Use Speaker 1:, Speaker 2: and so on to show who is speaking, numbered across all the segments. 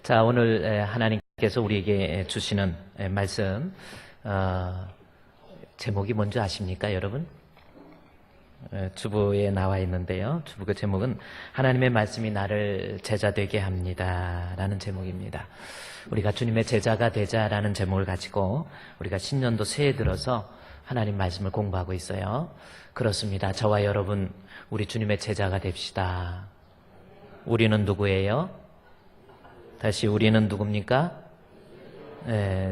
Speaker 1: 자, 오늘 하나님께서 우리에게 주시는 말씀 제목이 뭔지 아십니까, 여러분? 주부에 나와 있는데요. 주부 그 제목은 하나님의 말씀이 나를 제자 되게 합니다 라는 제목입니다. 우리가 주님의 제자가 되자라는 제목을 가지고 우리가 신년도 새해 들어서 하나님 말씀을 공부하고 있어요. 그렇습니다. 저와 여러분, 우리 주님의 제자가 됩시다. 우리는 누구예요? 다시, 우리는 누굽니까?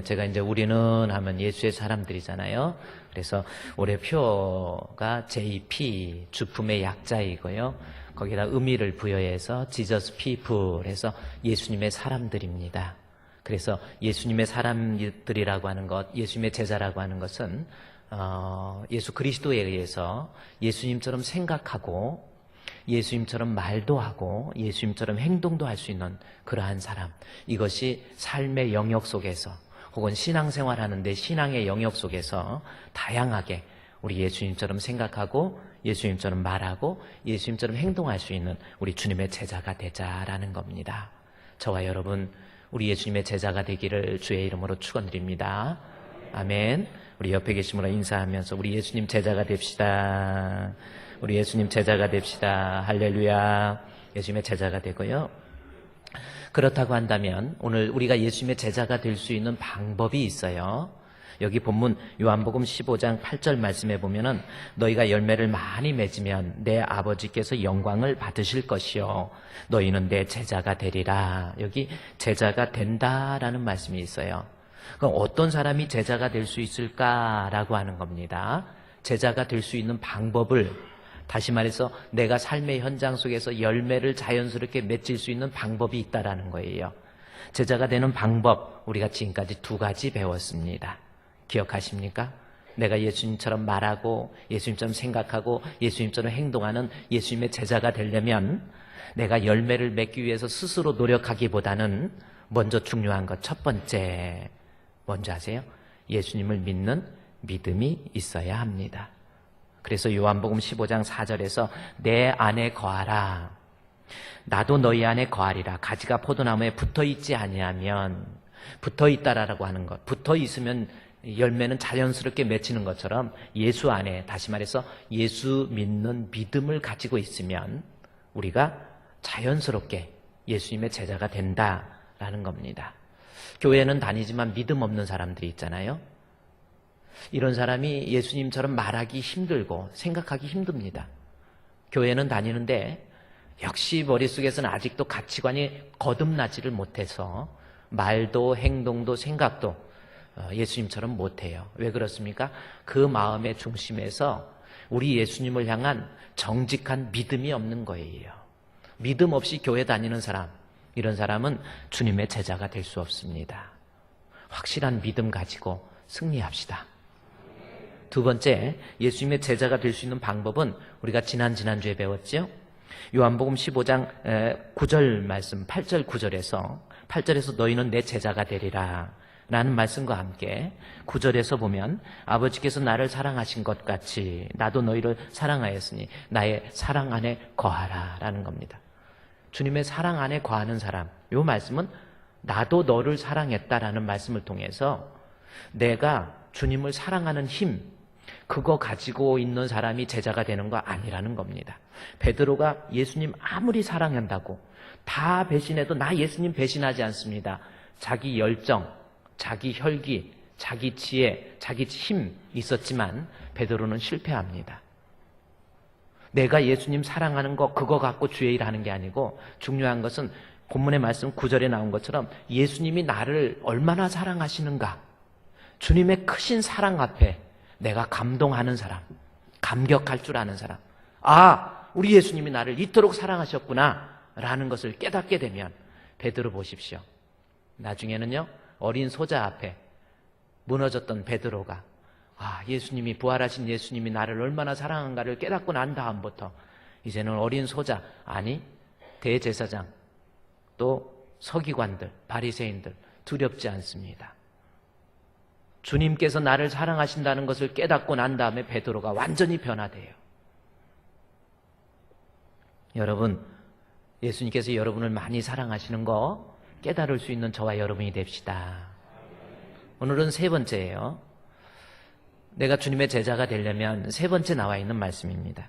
Speaker 1: 제가 이제 우리는 하면 예수의 사람들이잖아요. 그래서 올해 표가 JP, 주품의 약자이고요. 거기다 의미를 부여해서 Jesus People 해서 예수님의 사람들입니다. 그래서 예수님의 사람들이라고 하는 것, 예수님의 제자라고 하는 것은 예수 그리스도에 의해서 예수님처럼 생각하고 예수님처럼 말도 하고 예수님처럼 행동도 할 수 있는 그러한 사람, 이것이 삶의 영역 속에서 혹은 신앙생활 하는데 신앙의 영역 속에서 다양하게 우리 예수님처럼 생각하고 예수님처럼 말하고 예수님처럼 행동할 수 있는 우리 주님의 제자가 되자라는 겁니다. 저와 여러분, 우리 예수님의 제자가 되기를 주의 이름으로 축원드립니다. 아멘. 우리 옆에 계신 분과 인사하면서 우리 예수님 제자가 됩시다. 우리 예수님 제자가 됩시다. 할렐루야. 예수님의 제자가 되고요. 그렇다고 한다면 오늘 우리가 예수님의 제자가 될 수 있는 방법이 있어요. 여기 본문 요한복음 15장 8절 말씀에 보면은 너희가 열매를 많이 맺으면 내 아버지께서 영광을 받으실 것이요 너희는 내 제자가 되리라. 여기 제자가 된다라는 말씀이 있어요. 그럼 어떤 사람이 제자가 될 수 있을까라고 하는 겁니다. 제자가 될 수 있는 방법을, 다시 말해서 내가 삶의 현장 속에서 열매를 자연스럽게 맺을 수 있는 방법이 있다라는 거예요. 제자가 되는 방법, 우리가 지금까지 두 가지 배웠습니다. 기억하십니까? 내가 예수님처럼 말하고 예수님처럼 생각하고 예수님처럼 행동하는 예수님의 제자가 되려면 내가 열매를 맺기 위해서 스스로 노력하기보다는 먼저 중요한 것, 첫 번째, 뭔지 아세요? 예수님을 믿는 믿음이 있어야 합니다. 그래서 요한복음 15장 4절에서 내 안에 거하라. 나도 너희 안에 거하리라. 가지가 포도나무에 붙어있지 아니하면, 붙어있다라고 하는 것, 붙어있으면 열매는 자연스럽게 맺히는 것처럼 예수 안에, 다시 말해서 예수 믿는 믿음을 가지고 있으면 우리가 자연스럽게 예수님의 제자가 된다라는 겁니다. 교회는 다니지만 믿음 없는 사람들이 있잖아요. 이런 사람이 예수님처럼 말하기 힘들고 생각하기 힘듭니다. 교회는 다니는데 역시 머릿속에서는 아직도 가치관이 거듭나지를 못해서 말도 행동도 생각도 예수님처럼 못해요. 왜 그렇습니까? 그 마음의 중심에서 우리 예수님을 향한 정직한 믿음이 없는 거예요. 믿음 없이 교회 다니는 사람, 이런 사람은 주님의 제자가 될 수 없습니다. 확실한 믿음 가지고 승리합시다. 두 번째, 예수님의 제자가 될 수 있는 방법은 우리가 지난주에 배웠죠? 요한복음 15장 9절 말씀, 8절 9절에서 너희는 내 제자가 되리라 라는 말씀과 함께 9절에서 보면 아버지께서 나를 사랑하신 것 같이 나도 너희를 사랑하였으니 나의 사랑 안에 거하라 라는 겁니다. 주님의 사랑 안에 거하는 사람, 이 말씀은 나도 너를 사랑했다라는 말씀을 통해서 내가 주님을 사랑하는 힘, 그거 가지고 있는 사람이 제자가 되는 거 아니라는 겁니다. 베드로가 예수님 아무리 사랑한다고 다 배신해도 나 예수님 배신하지 않습니다. 자기 열정, 자기 혈기, 자기 지혜, 자기 힘 있었지만 베드로는 실패합니다. 내가 예수님 사랑하는 거 그거 갖고 주의 일 하는 게 아니고 중요한 것은 본문의 말씀 9절에 나온 것처럼 예수님이 나를 얼마나 사랑하시는가, 주님의 크신 사랑 앞에 내가 감동하는 사람, 감격할 줄 아는 사람, 아, 우리 예수님이 나를 이토록 사랑하셨구나 라는 것을 깨닫게 되면, 베드로 보십시오. 나중에는요, 어린 소자 앞에 무너졌던 베드로가 예수님이, 부활하신 예수님이 나를 얼마나 사랑한가를 깨닫고 난 다음부터 이제는 어린 소자, 아니 대제사장 또 서기관들, 바리새인들 두렵지 않습니다. 주님께서 나를 사랑하신다는 것을 깨닫고 난 다음에 베드로가 완전히 변화돼요. 여러분, 예수님께서 여러분을 많이 사랑하시는 거 깨달을 수 있는 저와 여러분이 됩시다. 오늘은 세 번째예요. 내가 주님의 제자가 되려면 세 번째 나와 있는 말씀입니다.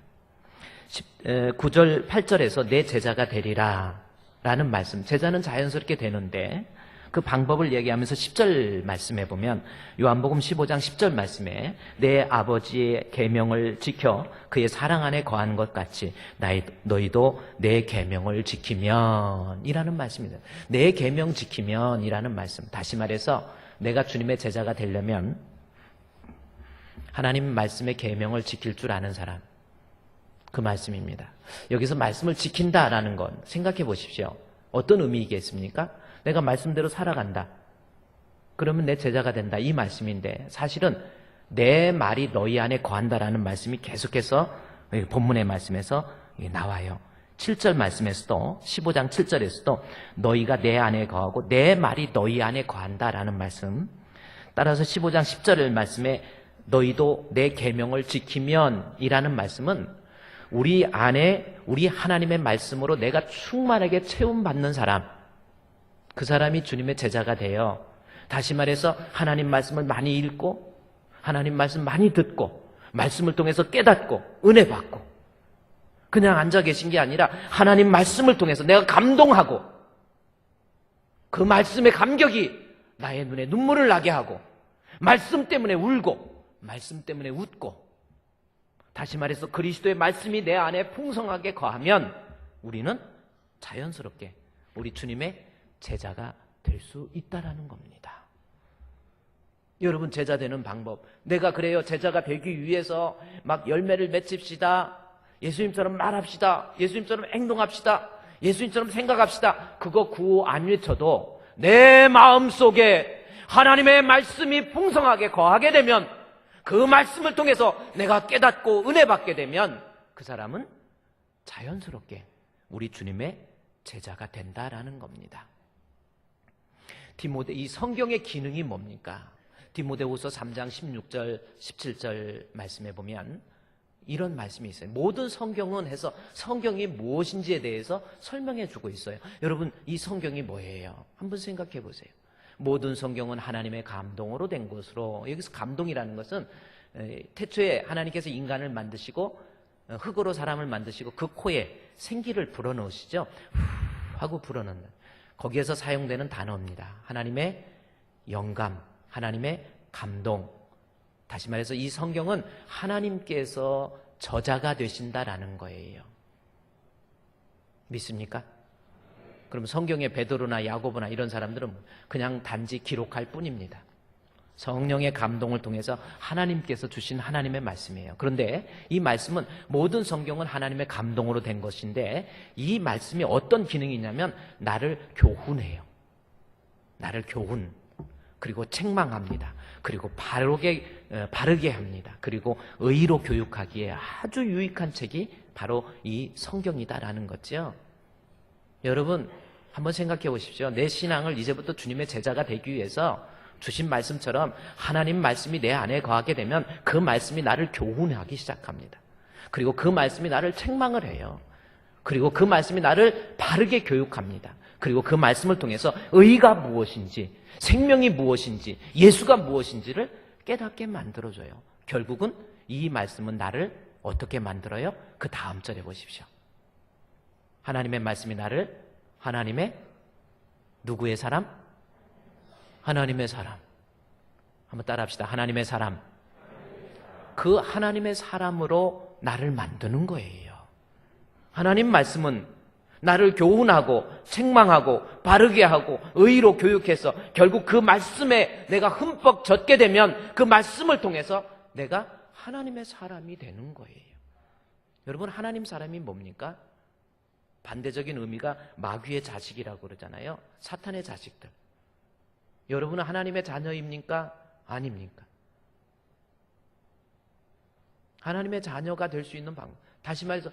Speaker 1: 9절, 8절에서 내 제자가 되리라 라는 말씀. 제자는 자연스럽게 되는데 그 방법을 얘기하면서 10절 말씀에 보면 요한복음 15장 10절 말씀에 내 아버지의 계명을 지켜 그의 사랑 안에 거하는 것 같이 너희도 내 계명을 지키면 이라는 말씀입니다. 내 계명 지키면 이라는 말씀. 다시 말해서 내가 주님의 제자가 되려면 하나님 말씀의 계명을 지킬 줄 아는 사람, 그 말씀입니다. 여기서 말씀을 지킨다라는 건 생각해 보십시오. 어떤 의미이겠습니까? 내가 말씀대로 살아간다. 그러면 내 제자가 된다. 이 말씀인데 사실은 내 말이 너희 안에 거한다라는 말씀이 계속해서 본문의 말씀에서 나와요. 7절 말씀에서도 15장 7절에서도 너희가 내 안에 거하고 내 말이 너희 안에 거한다라는 말씀. 따라서 15장 10절 말씀에 너희도 내 계명을 지키면 이라는 말씀은 우리 안에 우리 하나님의 말씀으로 내가 충만하게 채움받는 사람, 그 사람이 주님의 제자가 되어 다시 말해서 하나님 말씀을 많이 읽고 하나님 말씀 많이 듣고 말씀을 통해서 깨닫고 은혜 받고 그냥 앉아 계신 게 아니라 하나님 말씀을 통해서 내가 감동하고 그 말씀의 감격이 나의 눈에 눈물을 나게 하고 말씀 때문에 울고 말씀 때문에 웃고 다시 말해서 그리스도의 말씀이 내 안에 풍성하게 거하면 우리는 자연스럽게 우리 주님의 제자가 될 수 있다라는 겁니다. 여러분, 제자 되는 방법, 내가 그래요 제자가 되기 위해서 막 열매를 맺힙시다, 예수님처럼 말합시다, 예수님처럼 행동합시다, 예수님처럼 생각합시다, 그거 구호 안 외쳐도 내 마음속에 하나님의 말씀이 풍성하게 거하게 되면 그 말씀을 통해서 내가 깨닫고 은혜 받게 되면 그 사람은 자연스럽게 우리 주님의 제자가 된다라는 겁니다. 이 성경의 기능이 뭡니까? 디모데후서 3장 16절 17절 말씀에 보면 이런 말씀이 있어요. 모든 성경은 해서 성경이 무엇인지에 대해서 설명해 주고 있어요. 여러분, 이 성경이 뭐예요? 한번 생각해 보세요. 모든 성경은 하나님의 감동으로 된 것으로, 여기서 감동이라는 것은 태초에 하나님께서 인간을 만드시고 흙으로 사람을 만드시고 그 코에 생기를 불어넣으시죠. 후 하고 불어넣는, 거기에서 사용되는 단어입니다. 하나님의 영감, 하나님의 감동. 다시 말해서 이 성경은 하나님께서 저자가 되신다라는 거예요. 믿습니까? 그럼 성경의 베드로나 야고보나 이런 사람들은 그냥 단지 기록할 뿐입니다. 성령의 감동을 통해서 하나님께서 주신 하나님의 말씀이에요. 그런데 이 말씀은 모든 성경은 하나님의 감동으로 된 것인데 이 말씀이 어떤 기능이 있냐면 나를 교훈해요. 나를 교훈, 그리고 책망합니다. 그리고 바르게 합니다. 그리고 의로 교육하기에 아주 유익한 책이 바로 이 성경이다라는 거죠. 여러분, 한번 생각해 보십시오. 내 신앙을 이제부터 주님의 제자가 되기 위해서 주신 말씀처럼 하나님 말씀이 내 안에 거하게 되면 그 말씀이 나를 교훈하기 시작합니다. 그리고 그 말씀이 나를 책망을 해요. 그리고 그 말씀이 나를 바르게 교육합니다. 그리고 그 말씀을 통해서 의가 무엇인지, 생명이 무엇인지, 예수가 무엇인지를 깨닫게 만들어줘요. 결국은 이 말씀은 나를 어떻게 만들어요? 그 다음 절에 보십시오. 하나님의 말씀이 나를 하나님의 누구의 사람? 하나님의 사람. 한번 따라합시다. 하나님의 사람. 그 하나님의 사람으로 나를 만드는 거예요. 하나님 말씀은 나를 교훈하고 책망하고 바르게 하고 의로 교육해서 결국 그 말씀에 내가 흠뻑 젖게 되면 그 말씀을 통해서 내가 하나님의 사람이 되는 거예요. 여러분, 하나님 사람이 뭡니까? 반대적인 의미가 마귀의 자식이라고 그러잖아요. 사탄의 자식들. 여러분은 하나님의 자녀입니까? 아닙니까? 하나님의 자녀가 될 수 있는 방법. 다시 말해서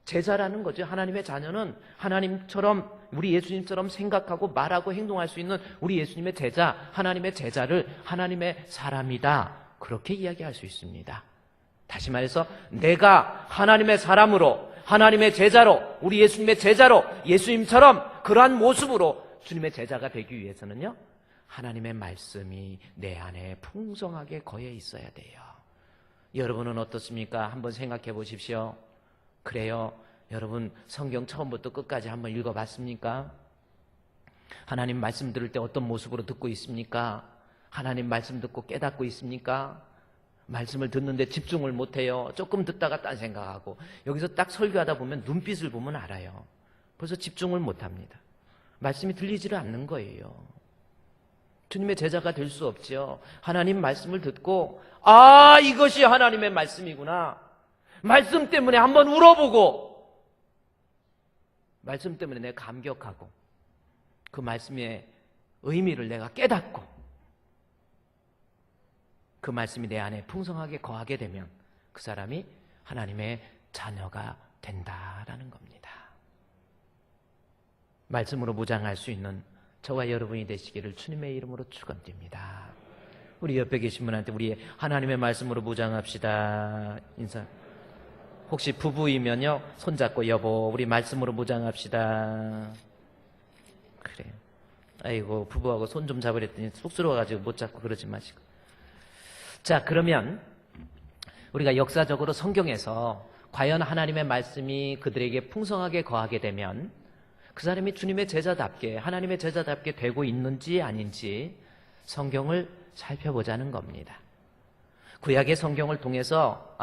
Speaker 1: 제자라는 거죠. 하나님의 자녀는 하나님처럼, 우리 예수님처럼 생각하고 말하고 행동할 수 있는 우리 예수님의 제자, 하나님의 제자를 하나님의 사람이다, 그렇게 이야기할 수 있습니다. 다시 말해서 내가 하나님의 사람으로, 하나님의 제자로, 우리 예수님의 제자로, 예수님처럼 그러한 모습으로 주님의 제자가 되기 위해서는요, 하나님의 말씀이 내 안에 풍성하게 거해 있어야 돼요. 여러분은 어떻습니까? 한번 생각해 보십시오. 그래요? 여러분 성경 처음부터 끝까지 한번 읽어봤습니까? 하나님 말씀 들을 때 어떤 모습으로 듣고 있습니까? 하나님 말씀 듣고 깨닫고 있습니까? 말씀을 듣는데 집중을 못해요. 조금 듣다가 딴 생각하고, 여기서 딱 설교하다 보면 눈빛을 보면 알아요. 벌써 집중을 못합니다. 말씀이 들리지를 않는 거예요. 주님의 제자가 될 수 없지요. 하나님 말씀을 듣고, 아, 이것이 하나님의 말씀이구나. 말씀 때문에 한번 울어보고, 말씀 때문에 내가 감격하고, 그 말씀의 의미를 내가 깨닫고, 그 말씀이 내 안에 풍성하게 거하게 되면 그 사람이 하나님의 자녀가 된다라는 겁니다. 말씀으로 무장할 수 있는 저와 여러분이 되시기를 주님의 이름으로 축원드립니다. 우리 옆에 계신 분한테 우리 하나님의 말씀으로 무장합시다. 인사. 혹시 부부이면요, 손잡고 여보 우리 말씀으로 무장합시다. 그래. 아이고 부부하고 손 좀 잡으랬더니 쑥스러워가지고 못 잡고 그러지 마시고. 자, 그러면 우리가 역사적으로 성경에서 과연 하나님의 말씀이 그들에게 풍성하게 거하게 되면 그 사람이 주님의 제자답게, 하나님의 제자답게 되고 있는지 아닌지 성경을 살펴보자는 겁니다. 구약의 성경을 통해서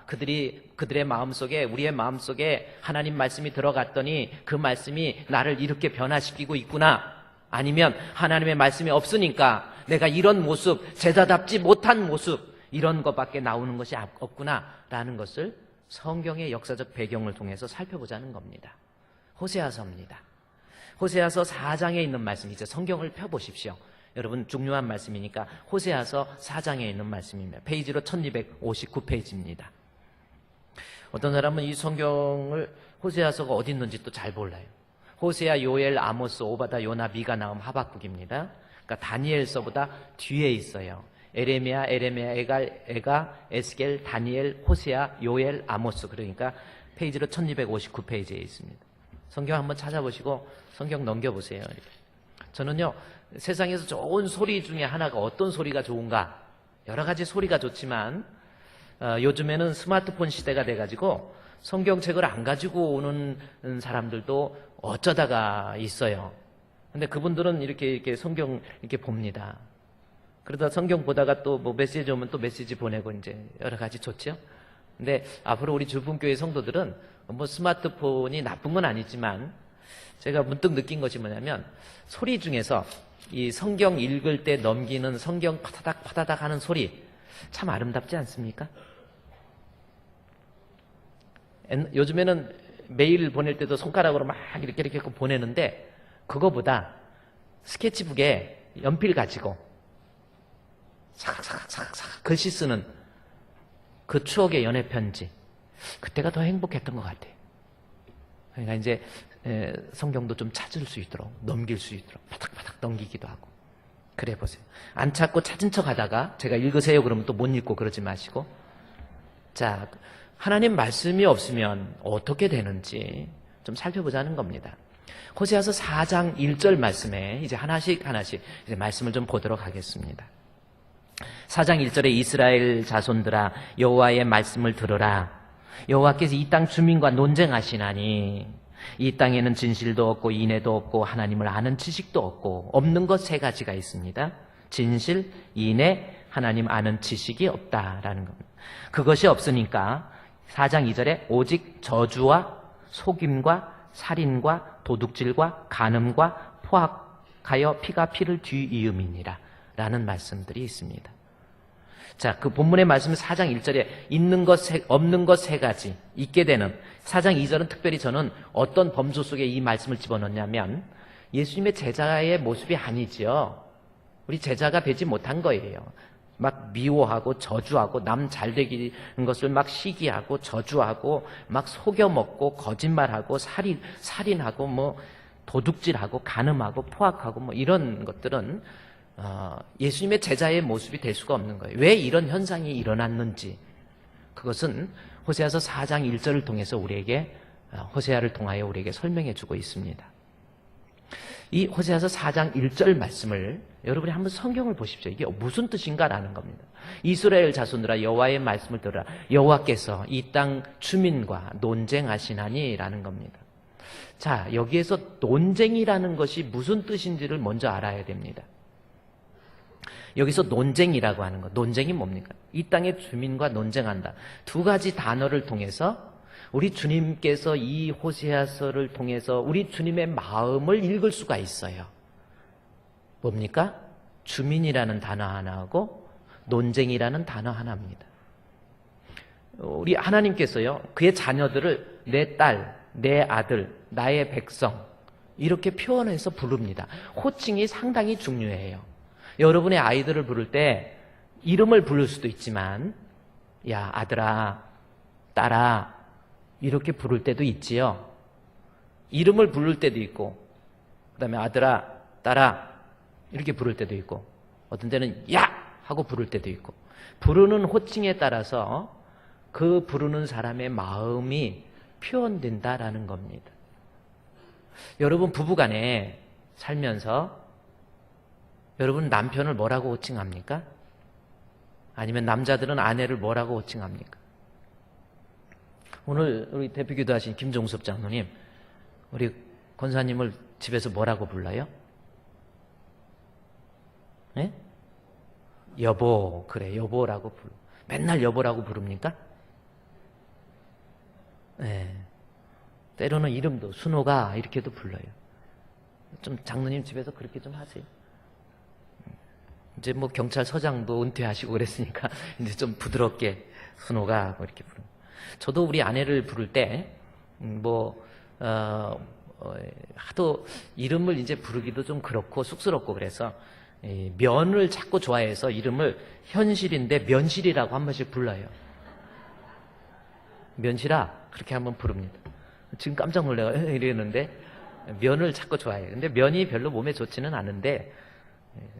Speaker 1: 그들의 마음속에, 우리의 마음속에 하나님 말씀이 들어갔더니 그 말씀이 나를 이렇게 변화시키고 있구나, 아니면 하나님의 말씀이 없으니까 내가 이런 모습, 제자답지 못한 모습, 이런 것밖에 나오는 것이 없구나라는 것을 성경의 역사적 배경을 통해서 살펴보자는 겁니다. 호세아서입니다. 호세아서 4장에 있는 말씀이죠. 성경을 펴보십시오. 여러분 중요한 말씀이니까 호세아서 4장에 있는 말씀입니다. 페이지로 1259페이지입니다. 어떤 사람은 이 성경을 호세아서가 어디 있는지 또 잘 몰라요. 호세아, 요엘, 아모스, 오바다, 요나, 미가, 나움, 하박국입니다. 그러니까 다니엘서보다 뒤에 있어요. 에레미야, 에가, 에스겔, 다니엘, 호세아, 요엘, 아모스. 그러니까 페이지로 1259페이지에 있습니다. 성경 한번 찾아보시고 성경 넘겨보세요. 저는요, 세상에서 좋은 소리 중에 하나가 어떤 소리가 좋은가? 여러 가지 소리가 좋지만 요즘에는 스마트폰 시대가 돼가지고 성경책을 안 가지고 오는 사람들도 어쩌다가 있어요. 근데 그분들은 이렇게 성경 이렇게 봅니다. 그러다 성경 보다가 또 뭐 메시지 오면 또 메시지 보내고 이제 여러 가지 좋죠. 근데 앞으로 우리 주분교회 성도들은 뭐 스마트폰이 나쁜 건 아니지만 제가 문득 느낀 것이 뭐냐면 소리 중에서 이 성경 읽을 때 넘기는 성경 파다닥 파다닥 하는 소리 참 아름답지 않습니까? 요즘에는 메일 보낼 때도 손가락으로 막 이렇게 보내는데 그거보다 스케치북에 연필 가지고 사각사각 글씨 쓰는 그 추억의 연애 편지, 그때가 더 행복했던 것 같아요. 그러니까 이제 성경도 좀 찾을 수 있도록, 넘길 수 있도록 바닥바닥 넘기기도 하고 그래 보세요. 안 찾고 찾은 척 하다가 제가 읽으세요 그러면 또 못 읽고 그러지 마시고, 자, 하나님 말씀이 없으면 어떻게 되는지 좀 살펴보자는 겁니다. 호세아서 4장 1절 말씀에 이제 하나씩 이제 말씀을 좀 보도록 하겠습니다. 4장 1절에 이스라엘 자손들아 여호와의 말씀을 들으라. 여호와께서 이 땅 주민과 논쟁하시나니 이 땅에는 진실도 없고 인애도 없고 하나님을 아는 지식도 없고 없는 것 세 가지가 있습니다. 진실, 인애, 하나님 아는 지식이 없다라는 겁니다. 그것이 없으니까 4장 2절에 오직 저주와 속임과 살인과 도둑질과 간음과 포악하여 피가 피를 뒤이음이니라 라는 말씀들이 있습니다. 자, 그 본문의 말씀은 4장 1절에 있는 것, 없는 것 세 가지 있게 되는, 4장 2절은 특별히 저는 어떤 범주 속에 이 말씀을 집어넣냐면 예수님의 제자의 모습이 아니지요. 우리 제자가 되지 못한 거예요. 막 미워하고 저주하고 남 잘되기는 것을 막 시기하고 저주하고 막 속여먹고 거짓말하고 살인하고 뭐 도둑질하고 간음하고 포악하고 뭐 이런 것들은 예수님의 제자의 모습이 될 수가 없는 거예요. 왜 이런 현상이 일어났는지 그것은 호세아서 4장 1절을 통해서 우리에게, 호세아를 통하여 우리에게 설명해 주고 있습니다. 이 호세아서 4장 1절 말씀을 여러분이 한번 성경을 보십시오. 이게 무슨 뜻인가라는 겁니다. 이스라엘 자손들아 여호와의 말씀을 들으라. 여호와께서 이 땅 주민과 논쟁하시나니라는 겁니다. 자, 여기에서 논쟁이라는 것이 무슨 뜻인지를 먼저 알아야 됩니다. 여기서 논쟁이라고 하는 것, 논쟁이 뭡니까? 이 땅의 주민과 논쟁한다. 두 가지 단어를 통해서 우리 주님께서 이 호세아서를 통해서 우리 주님의 마음을 읽을 수가 있어요. 뭡니까? 주민이라는 단어 하나하고 논쟁이라는 단어 하나입니다. 우리 하나님께서요, 그의 자녀들을 내 딸, 내 아들, 나의 백성 이렇게 표현해서 부릅니다. 호칭이 상당히 중요해요. 여러분의 아이들을 부를 때 이름을 부를 수도 있지만 야 아들아, 딸아 이렇게 부를 때도 있지요. 이름을 부를 때도 있고 그 다음에 아들아, 딸아 이렇게 부를 때도 있고 어떤 때는 야! 하고 부를 때도 있고 부르는 호칭에 따라서 그 부르는 사람의 마음이 표현된다라는 겁니다. 여러분 부부간에 살면서 여러분 남편을 뭐라고 호칭합니까? 아니면 남자들은 아내를 뭐라고 호칭합니까? 오늘 우리 대표기도 하신 김종섭 장로님, 우리 권사님을 집에서 뭐라고 불러요? 예? 여보, 그래 여보라고 불러. 맨날 여보라고 부릅니까? 예. 때로는 이름도 순호가 이렇게도 불러요. 좀 장로님 집에서 그렇게 좀 하세요. 이제 뭐 경찰서장도 은퇴하시고 그랬으니까 이제 좀 부드럽게 순호가 뭐 이렇게 부르는. 저도 우리 아내를 부를 때 하도 이름을 이제 부르기도 좀 그렇고 쑥스럽고 그래서 면을 자꾸 좋아해서 이름을 현실인데 면실이라고 한 번씩 불러요. 면실아 그렇게 한번 부릅니다. 지금 깜짝 놀래요. 이랬는데 면을 자꾸 좋아해요. 근데 면이 별로 몸에 좋지는 않은데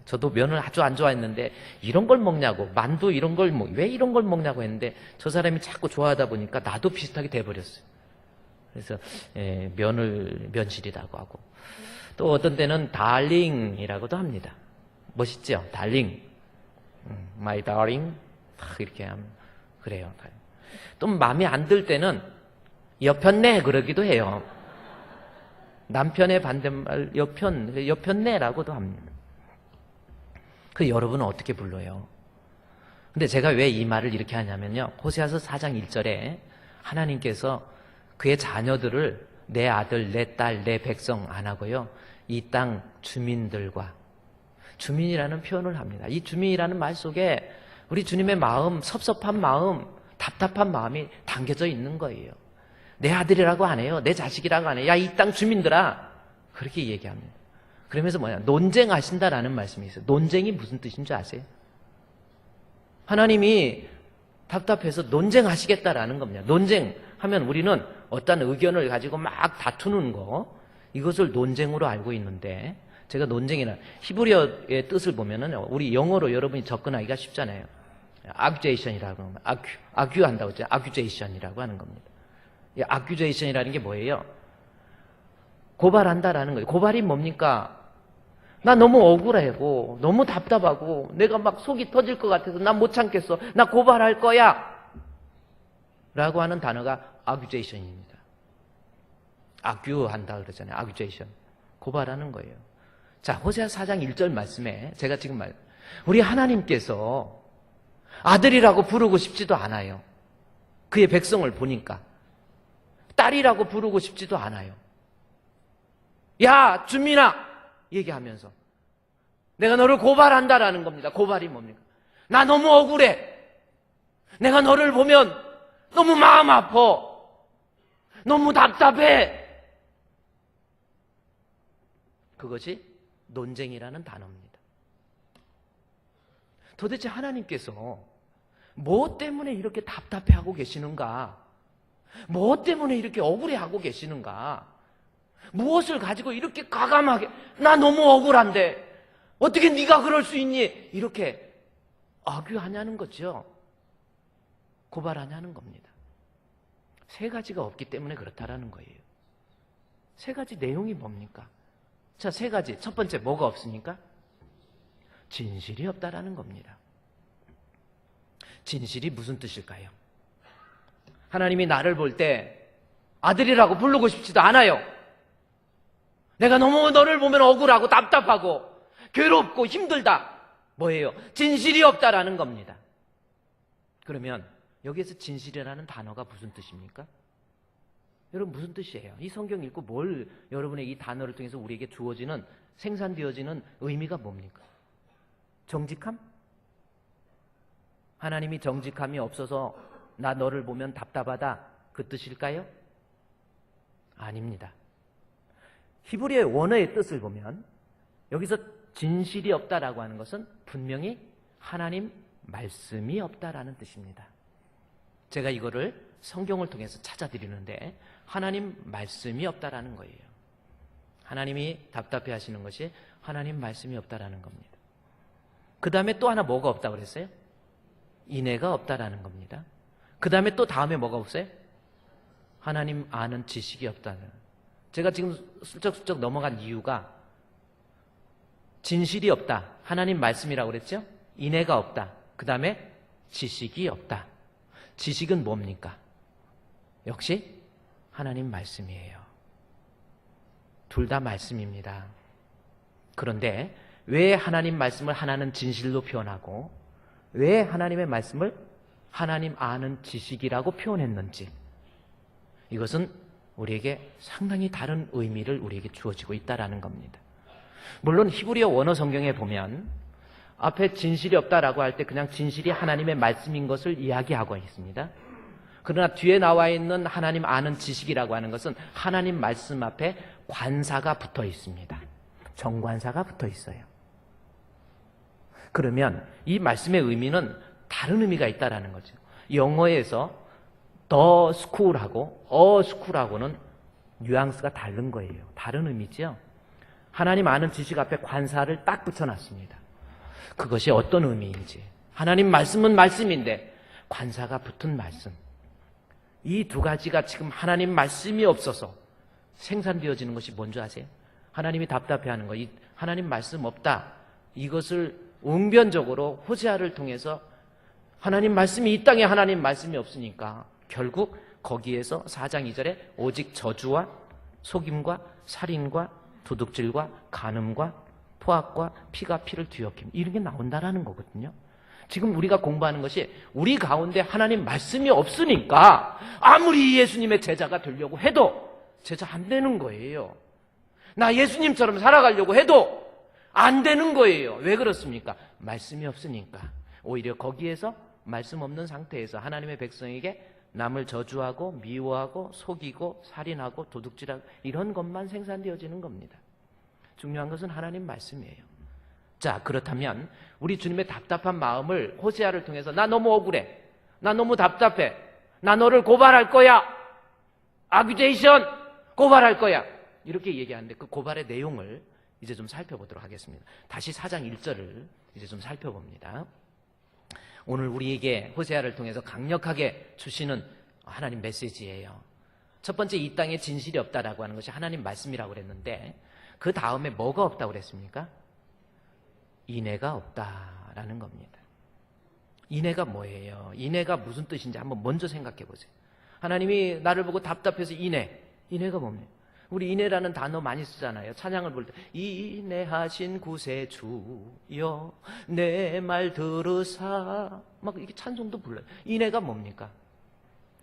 Speaker 1: 저도 면을 아주 안 좋아했는데 이런 걸 먹냐고 만두 이런 걸 왜 이런 걸 먹냐고 했는데 저 사람이 자꾸 좋아하다 보니까 나도 비슷하게 돼버렸어요. 그래서 면을 면실이라고 하고 또 어떤 때는 달링이라고도 합니다. 멋있죠? 달링, my darling 이렇게 하면 그래요. 또 마음에 안 들 때는 여편네 그러기도 해요. 남편의 반대말 여편네라고도 합니다. 그 여러분은 어떻게 불러요? 근데 제가 왜 이 말을 이렇게 하냐면요. 호세아서 4장 1절에 하나님께서 그의 자녀들을 내 아들, 내 딸, 내 백성 안 하고요. 이 땅 주민들과 주민이라는 표현을 합니다. 이 주민이라는 말 속에 우리 주님의 마음, 섭섭한 마음, 답답한 마음이 담겨져 있는 거예요. 내 아들이라고 안 해요. 내 자식이라고 안 해요. 야, 이 땅 주민들아. 그렇게 얘기합니다. 그러면서 논쟁하신다라는 말씀이 있어요. 논쟁이 무슨 뜻인 줄 아세요? 하나님이 답답해서 논쟁하시겠다라는 겁니다. 논쟁하면 우리는 어떤 의견을 가지고 막 다투는 거, 이것을 논쟁으로 알고 있는데, 제가 논쟁이나 히브리어의 뜻을 보면은 우리 영어로 여러분이 접근하기가 쉽잖아요. accusation이라고 하면 argue 한다고 했죠. accusation이라고 하는 겁니다. 이 accusation이라는 게 뭐예요? 고발한다라는 거예요. 고발이 뭡니까? 나 너무 억울하고 너무 답답하고 내가 막 속이 터질 것 같아서 나 못 참겠어. 나 고발할 거야. 라고 하는 단어가 accusation입니다. argue한다 그러잖아요. accusation. 고발하는 거예요. 자, 호세아 4장 1절 말씀에 제가 지금 우리 하나님께서 아들이라고 부르고 싶지도 않아요. 그의 백성을 보니까. 딸이라고 부르고 싶지도 않아요. 야, 주민아! 얘기하면서 내가 너를 고발한다라는 겁니다. 고발이 뭡니까? 나 너무 억울해. 내가 너를 보면 너무 마음 아파. 너무 답답해. 그것이 논쟁이라는 단어입니다. 도대체 하나님께서 뭐 때문에 이렇게 답답해하고 계시는가? 뭐 때문에 이렇게 억울해하고 계시는가? 무엇을 가지고 이렇게 과감하게 나 너무 억울한데 어떻게 네가 그럴 수 있니? 이렇게 악유하냐는 거죠. 고발하냐는 겁니다. 세 가지가 없기 때문에 그렇다라는 거예요. 세 가지 내용이 뭡니까? 자, 세 가지. 첫 번째, 뭐가 없습니까? 진실이 없다라는 겁니다. 진실이 무슨 뜻일까요? 하나님이 나를 볼 때 아들이라고 부르고 싶지도 않아요. 내가 너무 너를 보면 억울하고 답답하고 괴롭고 힘들다. 뭐예요? 진실이 없다라는 겁니다. 그러면 여기에서 진실이라는 단어가 무슨 뜻입니까? 여러분, 무슨 뜻이에요? 이 성경 읽고 뭘 여러분의 이 단어를 통해서 우리에게 주어지는, 생산되어지는 의미가 뭡니까? 정직함? 하나님이 정직함이 없어서 나 너를 보면 답답하다, 그 뜻일까요? 아닙니다. 히브리어의 원어의 뜻을 보면 여기서 진실이 없다라고 하는 것은 분명히 하나님 말씀이 없다라는 뜻입니다. 제가 이거를 성경을 통해서 찾아드리는데 하나님 말씀이 없다라는 거예요. 하나님이 답답해 하시는 것이 하나님 말씀이 없다라는 겁니다. 그 다음에 또 하나 뭐가 없다고 그랬어요? 인애가 없다라는 겁니다. 그 다음에 또 다음에 뭐가 없어요? 하나님 아는 지식이 없다는. 제가 지금 슬쩍슬쩍 넘어간 이유가 진실이 없다, 하나님 말씀이라고 그랬죠? 인애가 없다, 그 다음에 지식이 없다. 지식은 뭡니까? 역시 하나님 말씀이에요. 둘 다 말씀입니다. 그런데 왜 하나님 말씀을 하나는 진실로 표현하고 왜 하나님의 말씀을 하나님 아는 지식이라고 표현했는지, 이것은 우리에게 상당히 다른 의미를 우리에게 주어지고 있다는 겁니다. 물론 히브리어 원어 성경에 보면 앞에 진실이 없다라고 할 때 그냥 진실이 하나님의 말씀인 것을 이야기하고 있습니다. 그러나 뒤에 나와 있는 하나님 아는 지식이라고 하는 것은 하나님 말씀 앞에 관사가 붙어 있습니다. 정관사가 붙어 있어요. 그러면 이 말씀의 의미는 다른 의미가 있다라는 거죠. 영어에서 the school하고 a school하고는 뉘앙스가 다른 거예요. 다른 의미죠. 하나님 아는 지식 앞에 관사를 딱 붙여놨습니다. 그것이 어떤 의미인지. 하나님 말씀은 말씀인데 관사가 붙은 말씀. 이 두 가지가 지금 하나님 말씀이 없어서 생산되어지는 것이 뭔지 아세요? 하나님이 답답해하는 거. 하나님 말씀 없다. 이것을 웅변적으로 호세아를 통해서 하나님 말씀이 이 땅에 하나님 말씀이 없으니까 결국 거기에서 4장 2절에 오직 저주와 속임과 살인과 도둑질과 간음과 포악과 피가 피를 뒤엎김, 이런 게 나온다라는 거거든요. 지금 우리가 공부하는 것이 우리 가운데 하나님 말씀이 없으니까 아무리 예수님의 제자가 되려고 해도 제자 안 되는 거예요. 나 예수님처럼 살아가려고 해도 안 되는 거예요. 왜 그렇습니까? 말씀이 없으니까. 오히려 거기에서 말씀 없는 상태에서 하나님의 백성에게 남을 저주하고 미워하고 속이고 살인하고 도둑질하고 이런 것만 생산되어지는 겁니다. 중요한 것은 하나님 말씀이에요. 자, 그렇다면 우리 주님의 답답한 마음을 호세아를 통해서 나 너무 억울해, 나 너무 답답해, 나 너를 고발할 거야, 아큐제이션 고발할 거야, 이렇게 얘기하는데 그 고발의 내용을 이제 좀 살펴보도록 하겠습니다. 다시 4장 1절을 이제 좀 살펴봅니다. 오늘 우리에게 호세아를 통해서 강력하게 주시는 하나님 메시지예요. 첫 번째, 이 땅에 진실이 없다라고 하는 것이 하나님 말씀이라고 그랬는데 그 다음에 뭐가 없다고 그랬습니까? 인애가 없다라는 겁니다. 인애가 뭐예요? 인애가 무슨 뜻인지 한번 먼저 생각해 보세요. 하나님이 나를 보고 답답해서 인애가 뭡니까? 우리 인애라는 단어 많이 쓰잖아요. 찬양을 부를 때 인애하신 구세주여 내 말 들으사, 막 이렇게 찬송도 불러요. 인애가 뭡니까?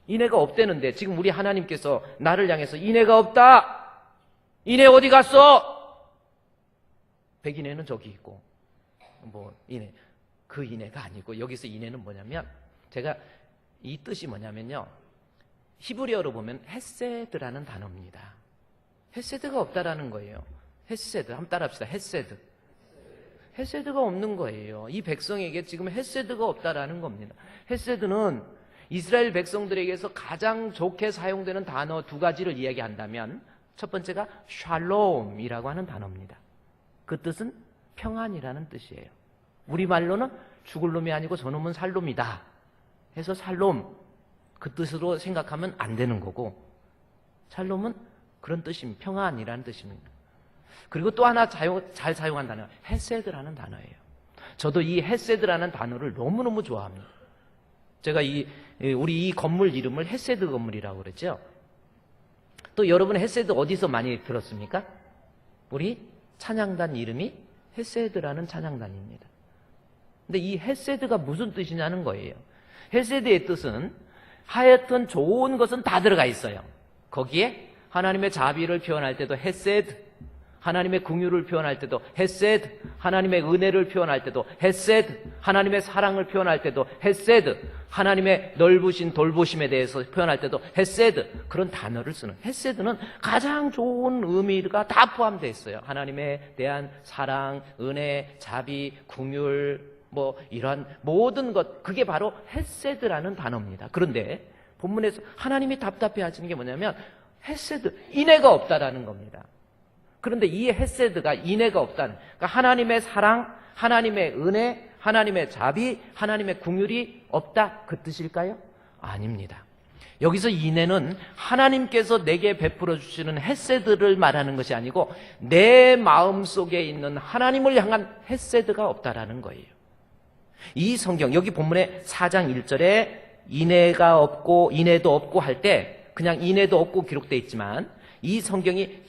Speaker 1: 인애가 없대는데 지금 우리 하나님께서 나를 향해서 인애가 없다, 인애 어디 갔어? 백인애는 저기 있고, 인애, 그 인애가 아니고 여기서 인애는 뭐냐면, 제가 이 뜻이 뭐냐면요, 히브리어로 보면 헤세드라는 단어입니다. 헤세드가 없다라는 거예요. 헤세드, 한번 따라합시다. 헤세드. 헤세드가 없는 거예요. 이 백성에게 지금 헤세드가 없다라는 겁니다. 헤세드는 이스라엘 백성들에게서 가장 좋게 사용되는 단어 두 가지를 이야기한다면 첫 번째가 샬롬이라고 하는 단어입니다. 그 뜻은 평안이라는 뜻이에요. 우리말로는 죽을 놈이 아니고 저놈은 살 놈이다 해서 살롬, 그 뜻으로 생각하면 안 되는 거고, 샬롬은 그런 뜻입니다. 평안이라는 뜻입니다. 그리고 또 하나 잘 사용한 단어가 헤세드라는 단어예요. 저도 이 헤세드라는 단어를 너무너무 좋아합니다. 제가 우리 이 건물 이름을 헤세드 건물이라고 그랬죠. 또 여러분 헤세드 어디서 많이 들었습니까? 우리 찬양단 이름이 헤세드라는 찬양단입니다. 근데 이 헤세드가 무슨 뜻이냐는 거예요. 헤세드의 뜻은 하여튼 좋은 것은 다 들어가 있어요. 거기에 하나님의 자비를 표현할 때도 헤세드, 하나님의 긍휼을 표현할 때도 헤세드, 하나님의 은혜를 표현할 때도 헤세드, 하나님의 사랑을 표현할 때도 헤세드, 하나님의 넓으신 돌보심에 대해서 표현할 때도 헤세드, 그런 단어를 쓰는, 헤세드는 가장 좋은 의미가 다 포함되어 있어요. 하나님에 대한 사랑, 은혜, 자비, 긍휼, 이러한 모든 것, 그게 바로 헤세드라는 단어입니다. 그런데 본문에서 하나님이 답답해 하시는 게 뭐냐면 헤세드, 인애가 없다라는 겁니다. 그런데 이 헤세드가 인애가 없다는, 그러니까 하나님의 사랑, 하나님의 은혜, 하나님의 자비, 하나님의 긍휼이 없다, 그 뜻일까요? 아닙니다. 여기서 인애는 하나님께서 내게 베풀어 주시는 헤세드를 말하는 것이 아니고 내 마음속에 있는 하나님을 향한 헤세드가 없다라는 거예요. 이 성경, 여기 본문의 4장 1절에 인애가 없고 인애도 없고 할 때 그냥 인애도 없고 기록되어 있지만 이 성경이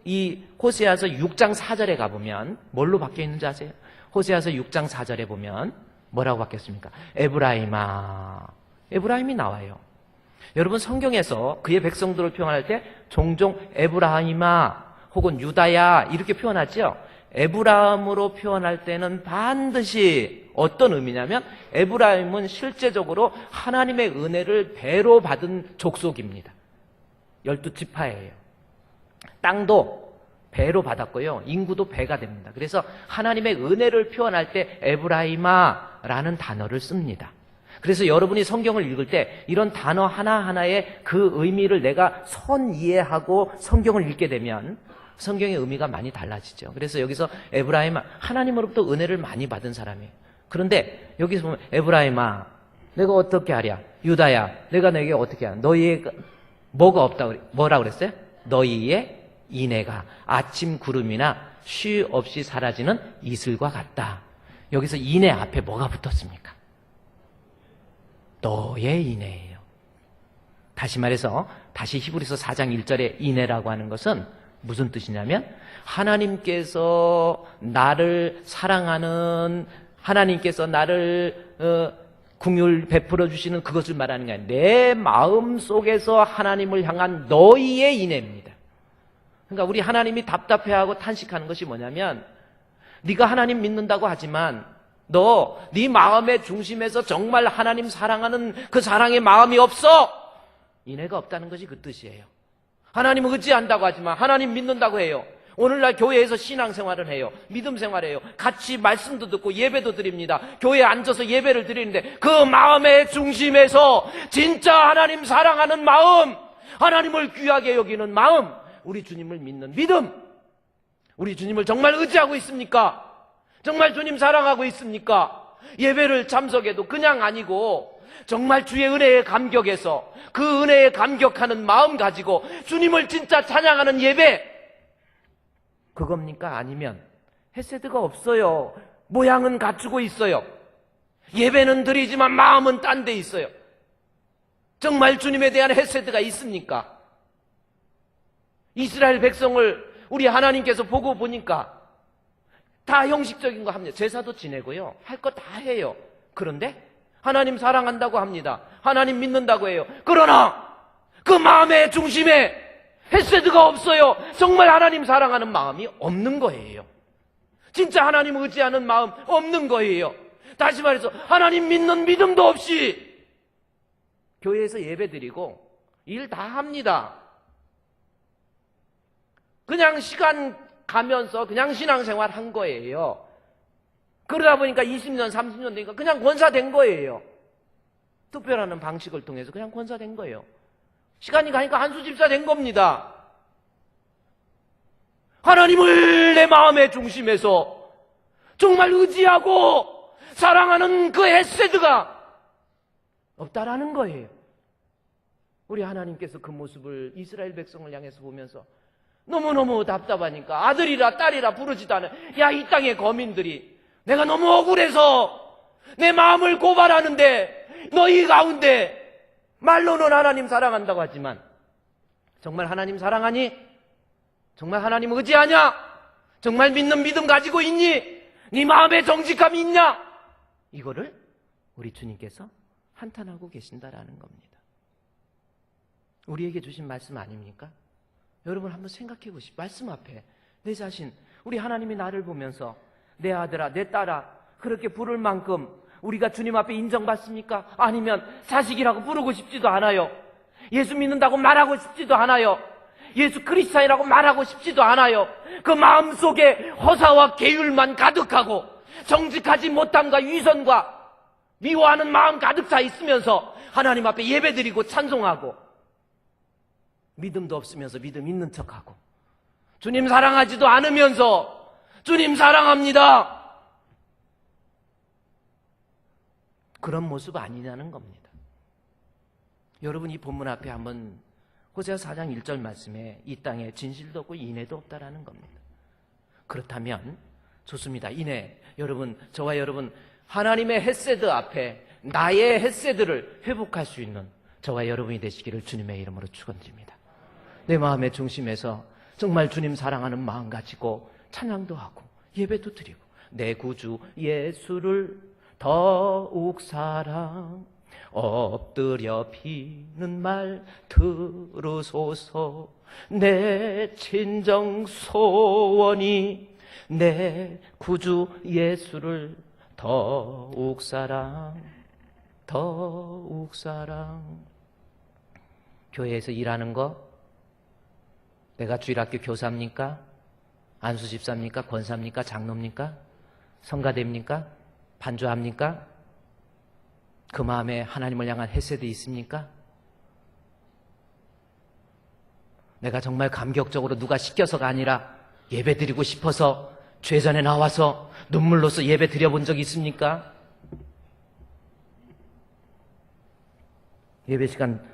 Speaker 1: 이 호세아서 6장 4절에 가보면 뭘로 바뀌어 있는지 아세요? 호세아서 6장 4절에 보면 뭐라고 바뀌었습니까? 에브라임아, 에브라임이 나와요. 여러분 성경에서 그의 백성들을 표현할 때 종종 에브라임아 혹은 유다야 이렇게 표현하죠. 에브라임으로 표현할 때는 반드시 어떤 의미냐면 에브라임은 실제적으로 하나님의 은혜를 배로 받은 족속입니다. 12지파예요. 땅도 배로 받았고요. 인구도 배가 됩니다. 그래서 하나님의 은혜를 표현할 때 에브라임아라는 단어를 씁니다. 그래서 여러분이 성경을 읽을 때 이런 단어 하나하나의 그 의미를 내가 이해하고 성경을 읽게 되면 성경의 의미가 많이 달라지죠. 그래서 여기서 에브라임아, 하나님으로부터 은혜를 많이 받은 사람이에요. 그런데 여기서 보면 에브라임아, 내가 어떻게 하랴? 유다야, 내가 내게 어떻게 하랴? 너희의 뭐가 없다고 뭐라 그랬어요? 너희의 인애가 아침 구름이나 쉼 없이 사라지는 이슬과 같다. 여기서 인애 앞에 뭐가 붙었습니까? 너의 인애예요. 다시 말해서 다시 히브리서 4장 1절의 인애라고 하는 것은 무슨 뜻이냐면 하나님께서 나를 사랑하는, 하나님께서 나를 긍휼 베풀어 주시는 그것을 말하는 게 아니라 내 마음 속에서 하나님을 향한 너희의 인애입니다. 그러니까 우리 하나님이 답답해하고 탄식하는 것이 뭐냐면 네가 하나님 믿는다고 하지만 네 마음의 중심에서 정말 하나님 사랑하는 그 사랑의 마음이 없어. 인애가 없다는 것이 그 뜻이에요. 하나님을 의지한다고 하지만 하나님 믿는다고 해요. 오늘날 교회에서 신앙생활을 해요. 믿음 생활을 해요. 같이 말씀도 듣고 예배도 드립니다. 교회에 앉아서 예배를 드리는데 그 마음의 중심에서 진짜 하나님 사랑하는 마음, 하나님을 귀하게 여기는 마음, 우리 주님을 믿는 믿음, 우리 주님을 정말 의지하고 있습니까? 정말 주님 사랑하고 있습니까? 예배를 참석해도 그냥 아니고 정말 주의 은혜에 감격해서 그 은혜에 감격하는 마음 가지고 주님을 진짜 찬양하는 예배, 그겁니까? 아니면 헤세드가 없어요. 모양은 갖추고 있어요. 예배는 드리지만 마음은 딴 데 있어요. 정말 주님에 대한 헤세드가 있습니까? 이스라엘 백성을 우리 하나님께서 보고 보니까 다 형식적인 거 합니다. 제사도 지내고요. 할 거 다 해요. 그런데 하나님 사랑한다고 합니다. 하나님 믿는다고 해요. 그러나 그 마음의 중심에 헤세드가 없어요. 정말 하나님 사랑하는 마음이 없는 거예요. 진짜 하나님 의지하는 마음 없는 거예요. 다시 말해서 하나님 믿는 믿음도 없이 교회에서 예배드리고 일 다 합니다. 그냥 시간 가면서 그냥 신앙생활 한 거예요. 그러다 보니까 20년, 30년 되니까 그냥 권사된 거예요. 특별하는 방식을 통해서 그냥 권사된 거예요. 시간이 가니까 한수집사 된 겁니다. 하나님을 내 마음의 중심에서 정말 의지하고 사랑하는 그 헤세드가 없다라는 거예요. 우리 하나님께서 그 모습을 이스라엘 백성을 향해서 보면서
Speaker 2: 너무너무 답답하니까 아들이라 딸이라 부르지도 않아. 야, 이 땅의 거민들이 내가 너무 억울해서 내 마음을 고발하는데 너희 가운데 말로는 하나님 사랑한다고 하지만 정말 하나님 사랑하니? 정말 하나님 의지하냐? 정말 믿는 믿음 가지고 있니? 네 마음에 정직함이 있냐? 이거를 우리 주님께서 한탄하고 계신다라는 겁니다. 우리에게 주신 말씀 아닙니까? 여러분 한번 생각해 보십시오. 말씀 앞에 내 자신, 우리 하나님이 나를 보면서 내 아들아, 내 딸아 그렇게 부를 만큼 우리가 주님 앞에 인정받습니까? 아니면 자식이라고 부르고 싶지도 않아요. 예수 믿는다고 말하고 싶지도 않아요. 예수 그리스도인이라고 말하고 싶지도 않아요. 그 마음속에 허사와 계율만 가득하고 정직하지 못함과 위선과 미워하는 마음 가득 차 있으면서 하나님 앞에 예배드리고 찬송하고 믿음도 없으면서 믿음 있는 척하고 주님 사랑하지도 않으면서 주님 사랑합니다. 그런 모습 아니냐는 겁니다. 여러분 이 본문 앞에 한번 호세아 4장 1절 말씀에 이 땅에 진실도 없고 인애도 없다라는 겁니다. 그렇다면 좋습니다. 인애, 여러분 저와 여러분 하나님의 헤세드 앞에 나의 헤세드를 회복할 수 있는 저와 여러분이 되시기를 주님의 이름으로 축원드립니다. 내 마음의 중심에서 정말 주님 사랑하는 마음 가지고 찬양도 하고 예배도 드리고 내 구주 예수를 더욱 사랑 엎드려 비는 말 들으소서 내 친정 소원이 내 구주 예수를 더욱 사랑 더욱 사랑. 교회에서 일하는 거 내가 주일학교 교사입니까? 안수집사입니까? 권사입니까? 장로입니까? 성가대입니까? 반주합니까? 그 마음에 하나님을 향한 헤세드 있습니까? 내가 정말 감격적으로 누가 시켜서가 아니라 예배드리고 싶어서 죄전에 나와서 눈물로써 예배 드려본 적 있습니까? 예배 시간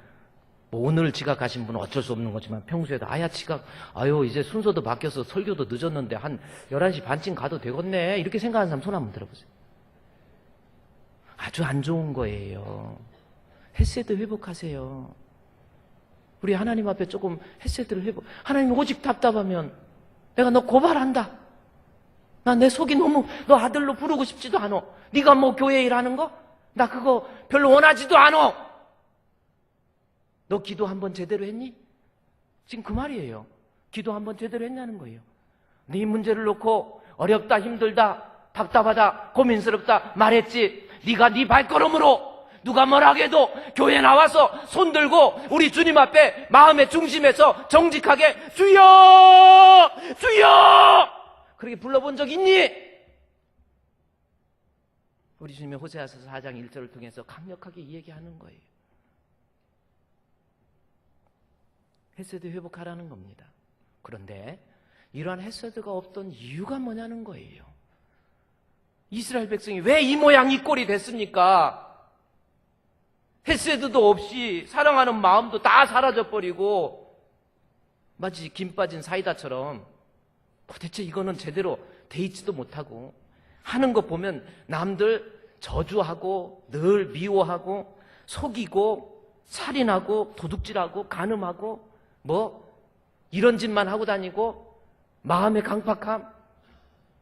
Speaker 2: 뭐 오늘 지각하신 분은 어쩔 수 없는 거지만 평소에도 아야 지각 이제 순서도 바뀌어서 설교도 늦었는데 한 11시 반쯤 가도 되겠네 이렇게 생각하는 사람 손 한번 들어보세요. 아주 안 좋은 거예요. 헤세드 회복하세요. 우리 하나님 앞에 조금 헤세드를 회복. 하나님 오직 답답하면 내가 너 고발한다. 나 내 속이 너무 너 아들로 부르고 싶지도 않아. 네가 뭐 교회 일하는 거? 나 그거 별로 원하지도 않아. 너 기도 한번 제대로 했니? 지금 그 말이에요. 기도 한번 제대로 했냐는 거예요. 네 문제를 놓고 어렵다, 힘들다, 답답하다, 고민스럽다 말했지. 네가 네 발걸음으로 누가 뭐라 해도 교회 나와서 손 들고 우리 주님 앞에 마음의 중심에서 정직하게 주여! 주여! 그렇게 불러본 적 있니? 우리 주님의 호세아서 4장 1절을 통해서 강력하게 이야기하는 거예요. 헤세드 회복하라는 겁니다. 그런데 이러한 헤세드가 없던 이유가 뭐냐는 거예요. 이스라엘 백성이 왜 이 모양 이 꼴이 됐습니까? 헤세드도 없이 사랑하는 마음도 다 사라져버리고 마치 김 빠진 사이다처럼 도대체 이거는 제대로 돼 있지도 못하고 하는 거 보면 남들 저주하고 늘 미워하고 속이고 살인하고 도둑질하고 간음하고 뭐 이런 짓만 하고 다니고 마음의 강팍함,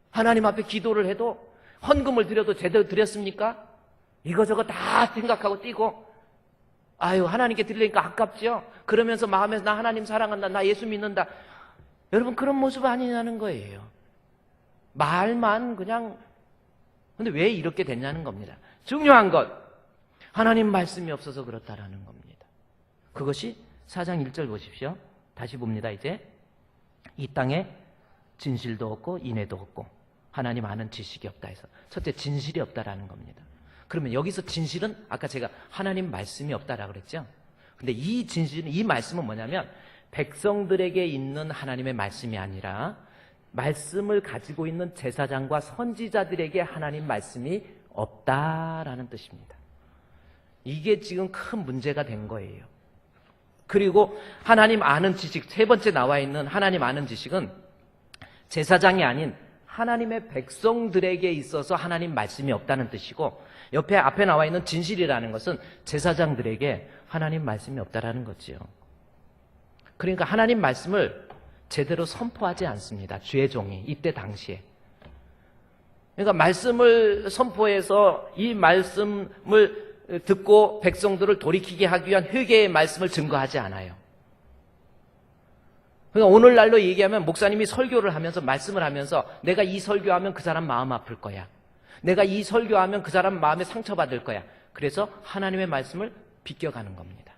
Speaker 2: 하나님 앞에 기도를 해도 헌금을 드려도 제대로 드렸습니까? 이거저거 다 생각하고 뛰고 하나님께 드리려니까 아깝죠? 그러면서 마음에서 나 하나님 사랑한다, 나 예수 믿는다. 여러분 그런 모습 아니냐는 거예요. 말만 그냥. 근데 왜 이렇게 됐냐는 겁니다. 중요한 것 하나님 말씀이 없어서 그렇다라는 겁니다. 그것이 4장 1절 보십시오. 다시 봅니다. 이제 이 땅에 진실도 없고 인애도 없고 하나님 아는 지식이 없다 해서 첫째 진실이 없다라는 겁니다. 그러면 여기서 진실은 아까 제가 하나님 말씀이 없다라고 그랬죠. 근데 이 진실은, 이 말씀은 뭐냐면 백성들에게 있는 하나님의 말씀이 아니라 말씀을 가지고 있는 제사장과 선지자들에게 하나님 말씀이 없다라는 뜻입니다. 이게 지금 큰 문제가 된 거예요. 그리고 하나님 아는 지식, 세 번째 나와 있는 하나님 아는 지식은 제사장이 아닌 하나님의 백성들에게 있어서 하나님 말씀이 없다는 뜻이고, 옆에 앞에 나와 있는 진실이라는 것은 제사장들에게 하나님 말씀이 없다라는 거지요. 그러니까 하나님 말씀을 제대로 선포하지 않습니다. 주의 종이 이때 당시에. 그러니까 말씀을 선포해서 이 말씀을 듣고 백성들을 돌이키게 하기 위한 회개의 말씀을 증거하지 않아요. 그러니까 오늘날로 얘기하면 목사님이 설교를 하면서 말씀을 하면서 내가 이 설교하면 그 사람 마음 아플 거야. 내가 이 설교하면 그 사람 마음에 상처받을 거야. 그래서 하나님의 말씀을 비껴가는 겁니다.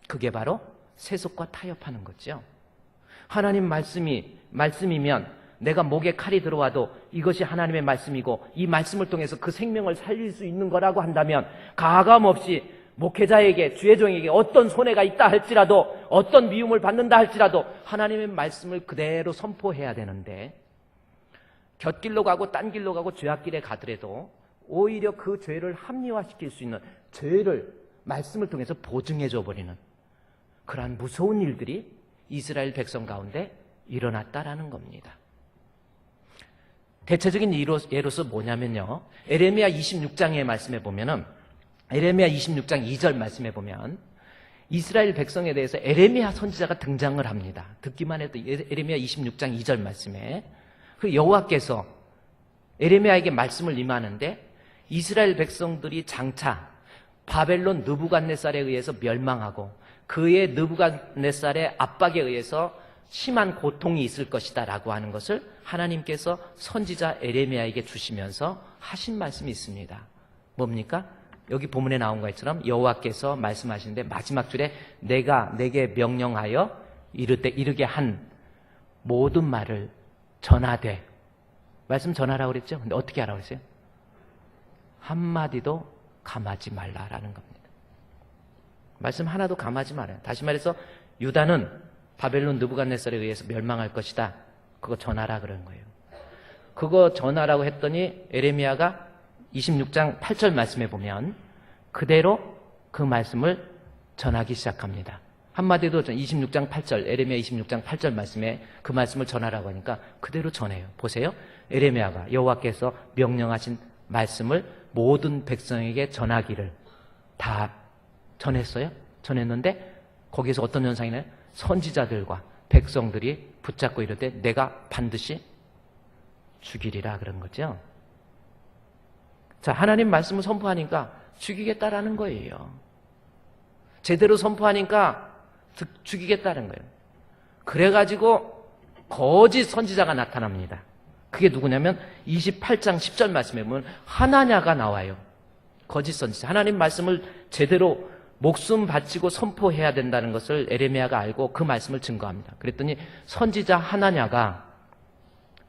Speaker 2: 그게 바로 세속과 타협하는 거죠. 하나님 말씀이면 내가 목에 칼이 들어와도 이것이 하나님의 말씀이고 이 말씀을 통해서 그 생명을 살릴 수 있는 거라고 한다면 가감없이 목회자에게, 주의 종에게 어떤 손해가 있다 할지라도, 어떤 미움을 받는다 할지라도 하나님의 말씀을 그대로 선포해야 되는데, 곁길로 가고 딴 길로 가고 죄악길에 가더라도 오히려 그 죄를 합리화시킬 수 있는, 죄를 말씀을 통해서 보증해 줘버리는 그러한 무서운 일들이 이스라엘 백성 가운데 일어났다라는 겁니다. 대체적인 예로서 뭐냐면요, 에레미야 26장의 말씀에 보면은, 에레미야 26장 2절 말씀에 보면 이스라엘 백성에 대해서 에레미야 선지자가 등장을 합니다. 듣기만 해도 에레미야 26장 2절 말씀에 그 여호와께서 에레미야에게 말씀을 임하는데, 이스라엘 백성들이 장차 바벨론 느부갓네살에 의해서 멸망하고 그의 느부갓네살의 압박에 의해서 심한 고통이 있을 것이다 라고 하는 것을 하나님께서 선지자 에레미야에게 주시면서 하신 말씀이 있습니다. 뭡니까? 여기 본문에 나온 것처럼 여호와께서 말씀하시는데 마지막 줄에 내가 내게 명령하여 이르게 한 모든 말을 전하되, 말씀 전하라고 그랬죠? 근데 어떻게 하라고 그랬어요? 한마디도 감하지 말라라는 겁니다. 말씀 하나도 감하지 말아요. 다시 말해서 유다는 바벨론 느부갓네살에 의해서 멸망할 것이다. 그거 전하라 그런 거예요. 그거 전하라고 했더니 에레미야가 26장 8절 말씀에 보면 그대로 그 말씀을 전하기 시작합니다. 한마디도 26장 8절, 에레미야 26장 8절 말씀에 그 말씀을 전하라고 하니까 그대로 전해요. 보세요. 에레미야가 여호와께서 명령하신 말씀을 모든 백성에게 전하기를 다 전했어요. 전했는데 거기서 어떤 현상이 나요? 선지자들과 백성들이 붙잡고 이럴 때 내가 반드시 죽이리라 그런 거죠. 자, 하나님 말씀을 선포하니까 죽이겠다라는 거예요. 제대로 선포하니까 죽이겠다는 거예요. 그래가지고 거짓 선지자가 나타납니다. 그게 누구냐면 28장 10절 말씀에 보면 하나냐가 나와요. 거짓 선지자. 하나님 말씀을 제대로 목숨 바치고 선포해야 된다는 것을 에레미야가 알고 그 말씀을 증거합니다. 그랬더니 선지자 하나냐가,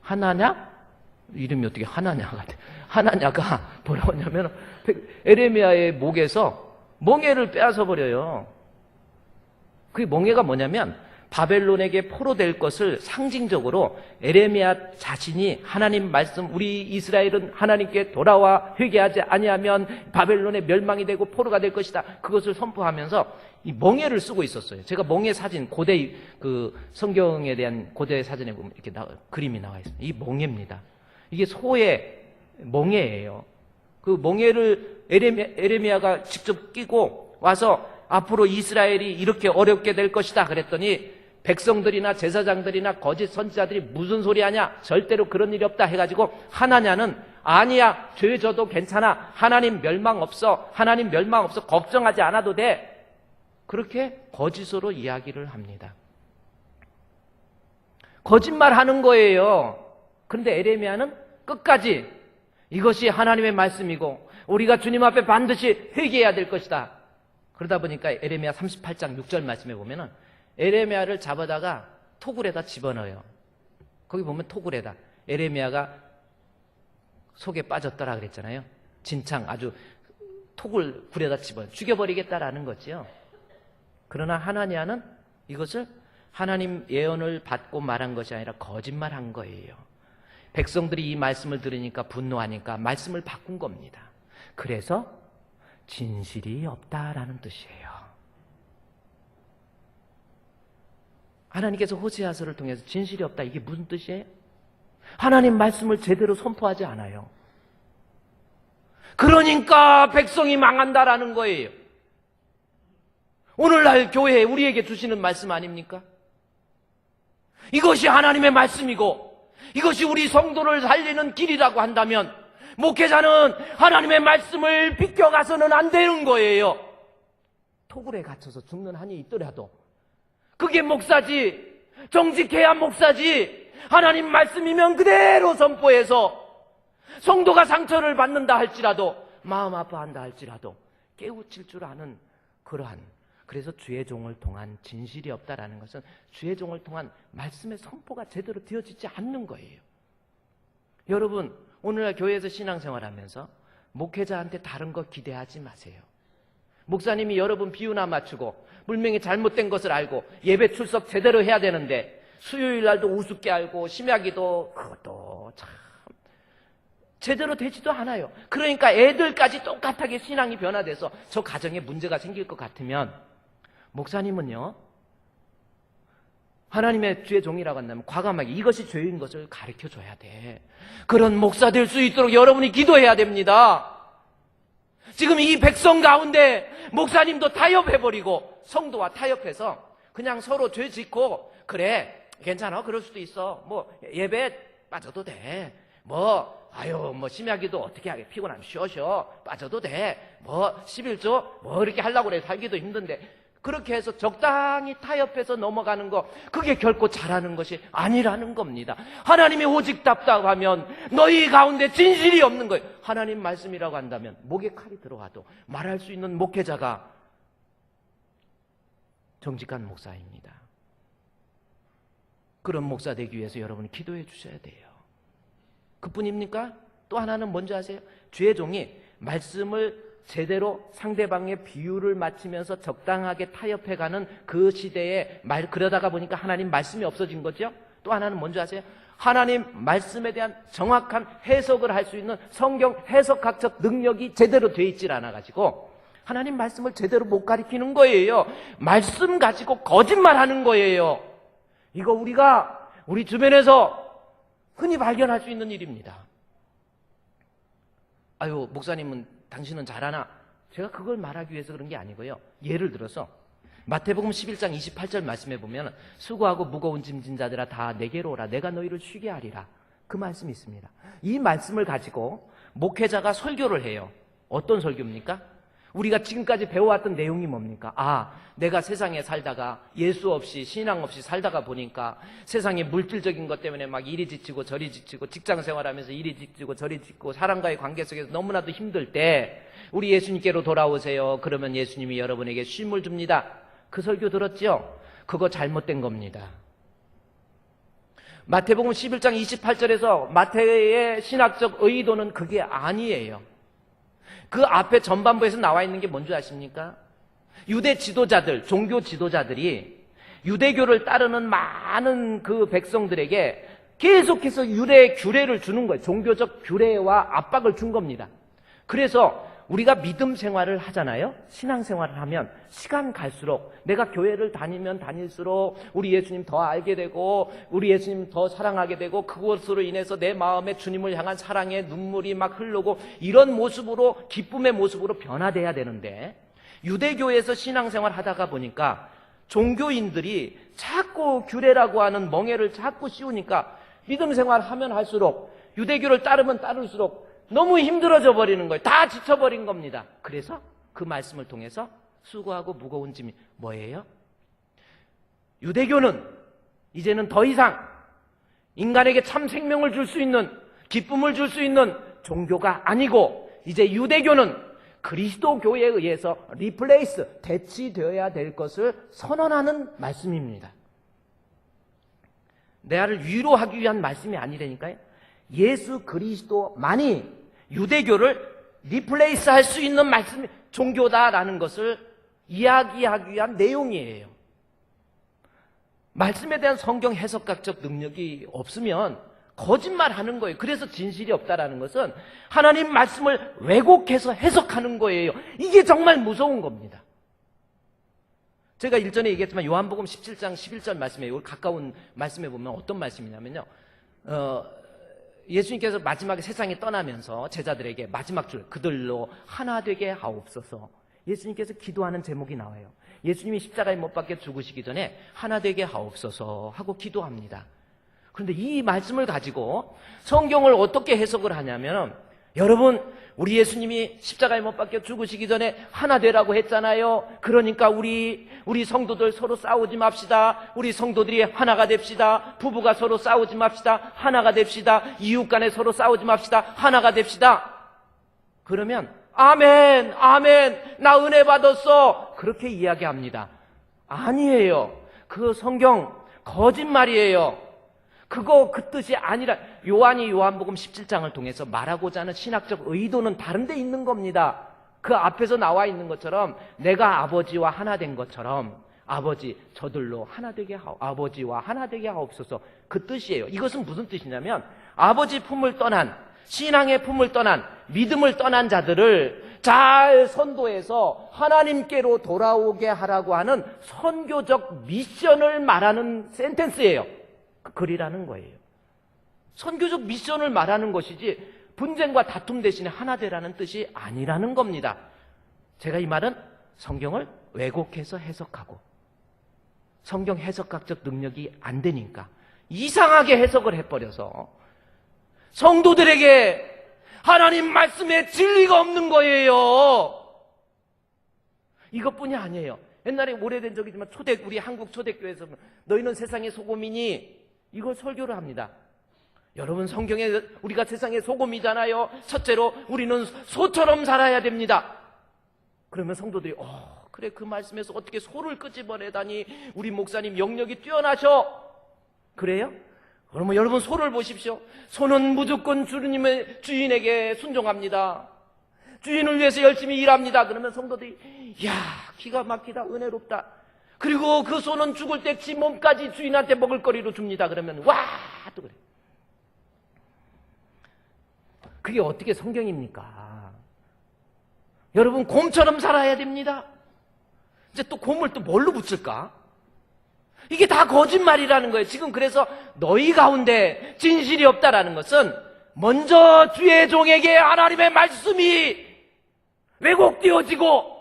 Speaker 2: 하나냐? 이름이 어떻게 하나냐가 돼? 하나냐가 뭐라고 하냐면 에레미야의 목에서 멍에를 빼앗아 버려요. 그게 멍에가 뭐냐면 바벨론에게 포로될 것을 상징적으로 에레미야 자신이 하나님 말씀, 우리 이스라엘은 하나님께 돌아와 회개하지 아니하면 바벨론의 멸망이 되고 포로가 될 것이다. 그것을 선포하면서 이 멍에를 쓰고 있었어요. 제가 멍에 사진, 고대 그 성경에 대한 고대 사진에 보면 이렇게 그림이 나와 있습니다. 이 멍에입니다. 이게 소의 멍에예요. 그 멍에를 에레미야가 직접 끼고 와서 앞으로 이스라엘이 이렇게 어렵게 될 것이다 그랬더니 백성들이나 제사장들이나 거짓 선지자들이 무슨 소리 하냐, 절대로 그런 일이 없다 해가지고 하나냐는 아니야, 죄 져도 괜찮아, 하나님 멸망 없어, 하나님 멸망 없어, 걱정하지 않아도 돼, 그렇게 거짓으로 이야기를 합니다. 거짓말하는 거예요. 그런데 에레미야는 끝까지 이것이 하나님의 말씀이고 우리가 주님 앞에 반드시 회개해야 될 것이다. 그러다 보니까 에레미야 38장 6절 말씀에 보면은 에레미야를 잡아다가 토굴에다 집어넣어요. 거기 보면 토굴에다 에레미야가 속에 빠졌더라 그랬잖아요. 진창 아주 토굴 굴에다 집어넣어요. 죽여버리겠다라는 거지요. 그러나 하나냐는 이것을 하나님 예언을 받고 말한 것이 아니라 거짓말한 거예요. 백성들이 이 말씀을 들으니까 분노하니까 말씀을 바꾼 겁니다. 그래서 진실이 없다라는 뜻이에요. 하나님께서 호세아서를 통해서 진실이 없다. 이게 무슨 뜻이에요? 하나님 말씀을 제대로 선포하지 않아요. 그러니까 백성이 망한다라는 거예요. 오늘날 교회에 우리에게 주시는 말씀 아닙니까? 이것이 하나님의 말씀이고 이것이 우리 성도를 살리는 길이라고 한다면 목회자는 하나님의 말씀을 비껴가서는 안 되는 거예요. 토굴에 갇혀서 죽는 한이 있더라도 그게 목사지, 정직해야 목사지. 하나님 말씀이면 그대로 선포해서 성도가 상처를 받는다 할지라도 마음 아파한다 할지라도 깨우칠 줄 아는 그러한, 그래서 주의 종을 통한 진실이 없다라는 것은 주의 종을 통한 말씀의 선포가 제대로 되어지지 않는 거예요. 여러분, 오늘날 교회에서 신앙생활하면서 목회자한테 다른 거 기대하지 마세요. 목사님이 여러분 비유나 맞추고 분명히 잘못된 것을 알고 예배 출석 제대로 해야 되는데 수요일 날도 우습게 알고 심야기도 그것도 참 제대로 되지도 않아요. 그러니까 애들까지 똑같하게 신앙이 변화돼서 저 가정에 문제가 생길 것 같으면 목사님은요, 하나님의 주의 종이라고 한다면 과감하게 이것이 죄인 것을 가르쳐줘야 돼. 그런 목사 될 수 있도록 여러분이 기도해야 됩니다. 지금 이 백성 가운데 목사님도 타협해버리고 성도와 타협해서 그냥 서로 죄 짓고 그래 괜찮아 그럴 수도 있어 뭐 예배 빠져도 돼 뭐 아유 뭐 심야기도 어떻게 하게 피곤하면 쉬어 빠져도 돼뭐 11조 뭐 이렇게 하려고 그래 살기도 힘든데 그렇게 해서 적당히 타협해서 넘어가는 거 그게 결코 잘하는 것이 아니라는 겁니다. 하나님이 오직 답답하면 너희 가운데 진실이 없는 거예요. 하나님 말씀이라고 한다면 목에 칼이 들어와도 말할 수 있는 목회자가 정직한 목사입니다. 그런 목사 되기 위해서 여러분이 기도해 주셔야 돼요. 그뿐입니까? 또 하나는 뭔지 아세요? 주의 종이 말씀을 제대로 상대방의 비유를 맞추면서 적당하게 타협해가는 그 시대에 그러다가 보니까 하나님 말씀이 없어진 거죠. 또 하나는 뭔지 아세요? 하나님 말씀에 대한 정확한 해석을 할 수 있는 성경 해석학적 능력이 제대로 돼 있질 않아가지고 하나님 말씀을 제대로 못 가리키는 거예요. 말씀 가지고 거짓말하는 거예요. 이거 우리가 우리 주변에서 흔히 발견할 수 있는 일입니다. 아유 목사님은 당신은 잘하나? 제가 그걸 말하기 위해서 그런 게 아니고요. 예를 들어서 마태복음 11장 28절 말씀에 보면 수고하고 무거운 짐진 자들아 다 내게로 오라 내가 너희를 쉬게 하리라. 그 말씀이 있습니다. 이 말씀을 가지고 목회자가 설교를 해요. 어떤 설교입니까? 우리가 지금까지 배워왔던 내용이 뭡니까? 아, 내가 세상에 살다가 예수 없이 신앙 없이 살다가 보니까 세상의 물질적인 것 때문에 막 이리 지치고 저리 지치고 직장 생활하면서 이리 지치고 저리 지치고 사람과의 관계 속에서 너무나도 힘들 때 우리 예수님께로 돌아오세요. 그러면 예수님이 여러분에게 쉼을 줍니다. 그 설교 들었죠? 그거 잘못된 겁니다. 마태복음 11장 28절에서 마태의 신학적 의도는 그게 아니에요. 그 앞에 전반부에서 나와 있는 게 뭔지 아십니까? 유대 지도자들, 종교 지도자들이 유대교를 따르는 많은 그 백성들에게 계속해서 유대 규례를 주는 거예요. 종교적 규례와 압박을 준 겁니다. 그래서 우리가 믿음 생활을 하잖아요. 신앙 생활을 하면 시간 갈수록 내가 교회를 다니면 다닐수록 우리 예수님 더 알게 되고 우리 예수님 더 사랑하게 되고 그것으로 인해서 내 마음에 주님을 향한 사랑의 눈물이 막 흐르고 이런 모습으로 기쁨의 모습으로 변화돼야 되는데 유대교에서 신앙생활 하다가 보니까 종교인들이 자꾸 규례라고 하는 멍에를 자꾸 씌우니까 믿음 생활 하면 할수록 유대교를 따르면 따를수록 너무 힘들어져 버리는 거예요. 다 지쳐버린 겁니다. 그래서 그 말씀을 통해서 수고하고 무거운 짐이 뭐예요? 유대교는 이제는 더 이상 인간에게 참 생명을 줄 수 있는 기쁨을 줄 수 있는 종교가 아니고 이제 유대교는 그리스도교에 의해서 리플레이스, 대치되어야 될 것을 선언하는 말씀입니다. 내가를 위로하기 위한 말씀이 아니라니까요. 예수 그리스도만이 유대교를 리플레이스 할 수 있는 말씀, 종교다라는 것을 이야기하기 위한 내용이에요. 말씀에 대한 성경 해석학적 능력이 없으면 거짓말하는 거예요. 그래서 진실이 없다라는 것은 하나님 말씀을 왜곡해서 해석하는 거예요. 이게 정말 무서운 겁니다. 제가 일전에 얘기했지만 요한복음 17장 11절 말씀에 가까운 말씀에 보면 어떤 말씀이냐면요. 예수님께서 마지막에 세상에 떠나면서 제자들에게 마지막 줄 그들로 하나 되게 하옵소서. 예수님께서 기도하는 제목이 나와요. 예수님이 십자가에 못 박혀 죽으시기 전에 하나 되게 하옵소서 하고 기도합니다. 그런데 이 말씀을 가지고 성경을 어떻게 해석을 하냐면, 여러분, 우리 예수님이 십자가에 못 박혀 죽으시기 전에 하나 되라고 했잖아요. 그러니까 우리 성도들 서로 싸우지 맙시다. 우리 성도들이 하나가 됩시다. 부부가 서로 싸우지 맙시다. 하나가 됩시다. 이웃 간에 서로 싸우지 맙시다. 하나가 됩시다. 그러면 아멘, 아멘, 나 은혜 받았어, 그렇게 이야기합니다. 아니에요. 그 성경 거짓말이에요. 그 뜻이 아니라, 요한이 요한복음 17장을 통해서 말하고자 하는 신학적 의도는 다른 데 있는 겁니다. 그 앞에서 나와 있는 것처럼 내가 아버지와 하나 된 것처럼 아버지 저들로 하나 되게 아버지와 하나 되게 하옵소서, 그 뜻이에요. 이것은 무슨 뜻이냐면, 아버지 품을 떠난, 신앙의 품을 떠난, 믿음을 떠난 자들을 잘 선도해서 하나님께로 돌아오게 하라고 하는 선교적 미션을 말하는 센텐스예요. 그 글이라는 거예요. 선교적 미션을 말하는 것이지 분쟁과 다툼 대신에 하나 되라는 뜻이 아니라는 겁니다. 제가 이 말은 성경을 왜곡해서 해석하고 성경 해석학적 능력이 안 되니까 이상하게 해석을 해버려서 성도들에게 하나님 말씀에 진리가 없는 거예요. 이것뿐이 아니에요. 옛날에 오래된 적이지만 우리 한국 초대교회에서 너희는 세상의 소금이니 이걸 설교를 합니다. 여러분, 성경에 우리가 세상의 소금이잖아요. 첫째로 우리는 소처럼 살아야 됩니다. 그러면 성도들이 그래, 그 말씀에서 어떻게 소를 끄집어내다니, 우리 목사님 영역이 뛰어나셔. 그래요? 그러면 여러분, 소를 보십시오. 소는 무조건 주인에게 순종합니다. 주인을 위해서 열심히 일합니다. 그러면 성도들이 이야, 기가 막히다, 은혜롭다. 그리고 그 소는 죽을 때 지 몸까지 주인한테 먹을거리로 줍니다. 그러면 와, 또 그래. 그게 어떻게 성경입니까? 여러분, 곰처럼 살아야 됩니다. 이제 또 곰을 또 뭘로 붙일까? 이게 다 거짓말이라는 거예요. 지금 그래서 너희 가운데 진실이 없다라는 것은 먼저 주의 종에게 하나님의 말씀이 왜곡되어지고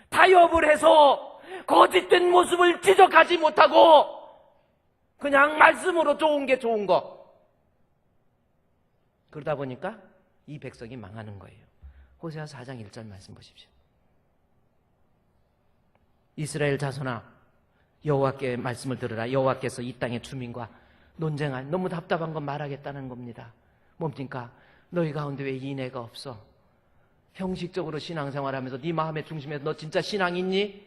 Speaker 2: 타협을 해서 거짓된 모습을 지적하지 못하고 그냥 말씀으로 좋은 게 좋은 거, 그러다 보니까 이 백성이 망하는 거예요. 호세아 4장 1절 말씀 보십시오. 이스라엘 자손아, 여호와께 말씀을 들으라. 여호와께서 이 땅의 주민과 논쟁할, 너무 답답한 건 말하겠다는 겁니다. 뭡니까? 너희 가운데 왜 인애가 없어? 형식적으로 신앙생활하면서 네 마음의 중심에서 너 진짜 신앙 있니?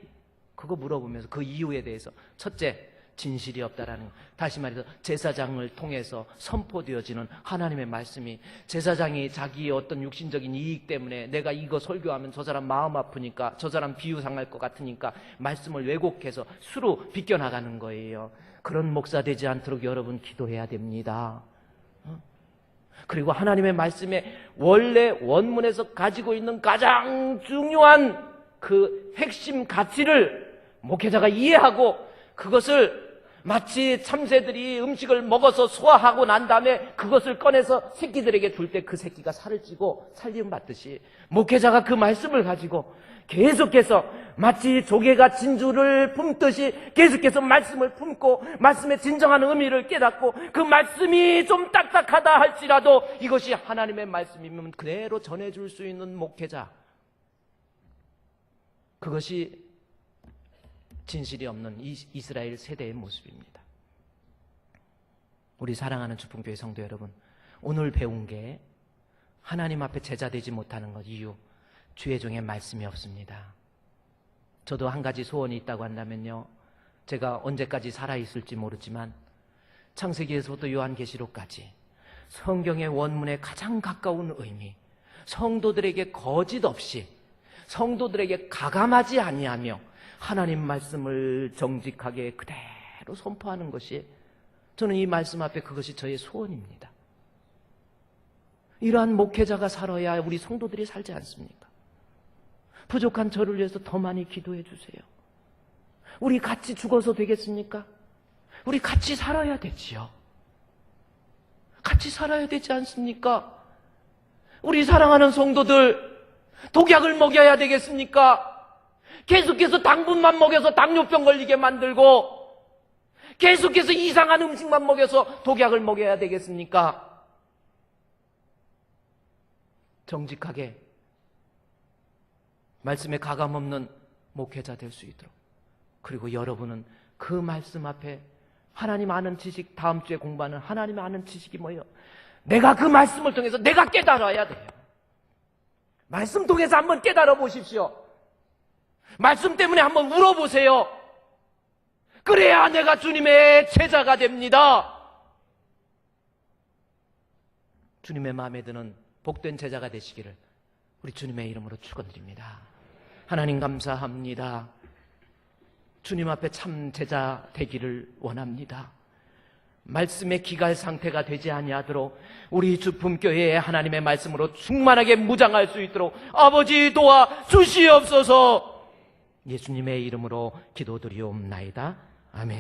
Speaker 2: 그거 물어보면서 그 이유에 대해서 첫째, 진실이 없다라는 거. 다시 말해서 제사장을 통해서 선포되어지는 하나님의 말씀이, 제사장이 자기의 어떤 육신적인 이익 때문에 내가 이거 설교하면 저 사람 마음 아프니까, 저 사람 비유 상할 것 같으니까 말씀을 왜곡해서 수로 비껴나가는 거예요. 그런 목사 되지 않도록 여러분 기도해야 됩니다. 그리고 하나님의 말씀에 원래 원문에서 가지고 있는 가장 중요한 그 핵심 가치를 목회자가 이해하고 그것을 마치 참새들이 음식을 먹어서 소화하고 난 다음에 그것을 꺼내서 새끼들에게 줄 때 그 새끼가 살을 찌고 살림 받듯이 목회자가 그 말씀을 가지고 계속해서 마치 조개가 진주를 품듯이 계속해서 말씀을 품고 말씀의 진정한 의미를 깨닫고 그 말씀이 좀 딱딱하다 할지라도 이것이 하나님의 말씀이면 그대로 전해줄 수 있는 목회자, 그것이 진실이 없는 이스라엘 세대의 모습입니다. 우리 사랑하는 주풍교회 성도 여러분, 오늘 배운 게 하나님 앞에 제자 되지 못하는 것 이유, 주의 종의 말씀이 없습니다. 저도 한 가지 소원이 있다고 한다면요, 제가 언제까지 살아있을지 모르지만 창세기에서부터 요한계시록까지 성경의 원문에 가장 가까운 의미, 성도들에게 거짓 없이, 성도들에게 가감하지 아니하며 하나님 말씀을 정직하게 그대로 선포하는 것이, 저는 이 말씀 앞에 그것이 저의 소원입니다. 이러한 목회자가 살아야 우리 성도들이 살지 않습니까? 부족한 저를 위해서 더 많이 기도해 주세요. 우리 같이 죽어서 되겠습니까? 우리 같이 살아야 되지요. 같이 살아야 되지 않습니까? 우리 사랑하는 성도들, 독약을 먹여야 되겠습니까? 계속해서 당분만 먹여서 당뇨병 걸리게 만들고, 계속해서 이상한 음식만 먹여서 독약을 먹여야 되겠습니까? 정직하게 말씀에 가감없는 목회자 될 수 있도록, 그리고 여러분은 그 말씀 앞에 하나님 아는 지식, 다음 주에 공부하는 하나님 아는 지식이 뭐예요? 내가 그 말씀을 통해서 내가 깨달아야 돼요. 말씀 통해서 한번 깨달아 보십시오. 말씀 때문에 한번 울어보세요. 그래야 내가 주님의 제자가 됩니다. 주님의 마음에 드는 복된 제자가 되시기를 우리 주님의 이름으로 축원드립니다. 하나님 감사합니다. 주님 앞에 참 제자 되기를 원합니다. 말씀의 기갈 상태가 되지 아니하도록 우리 주품교회에 하나님의 말씀으로 충만하게 무장할 수 있도록 아버지 도와 주시옵소서. 예수님의 이름으로 기도드리옵나이다. 아멘.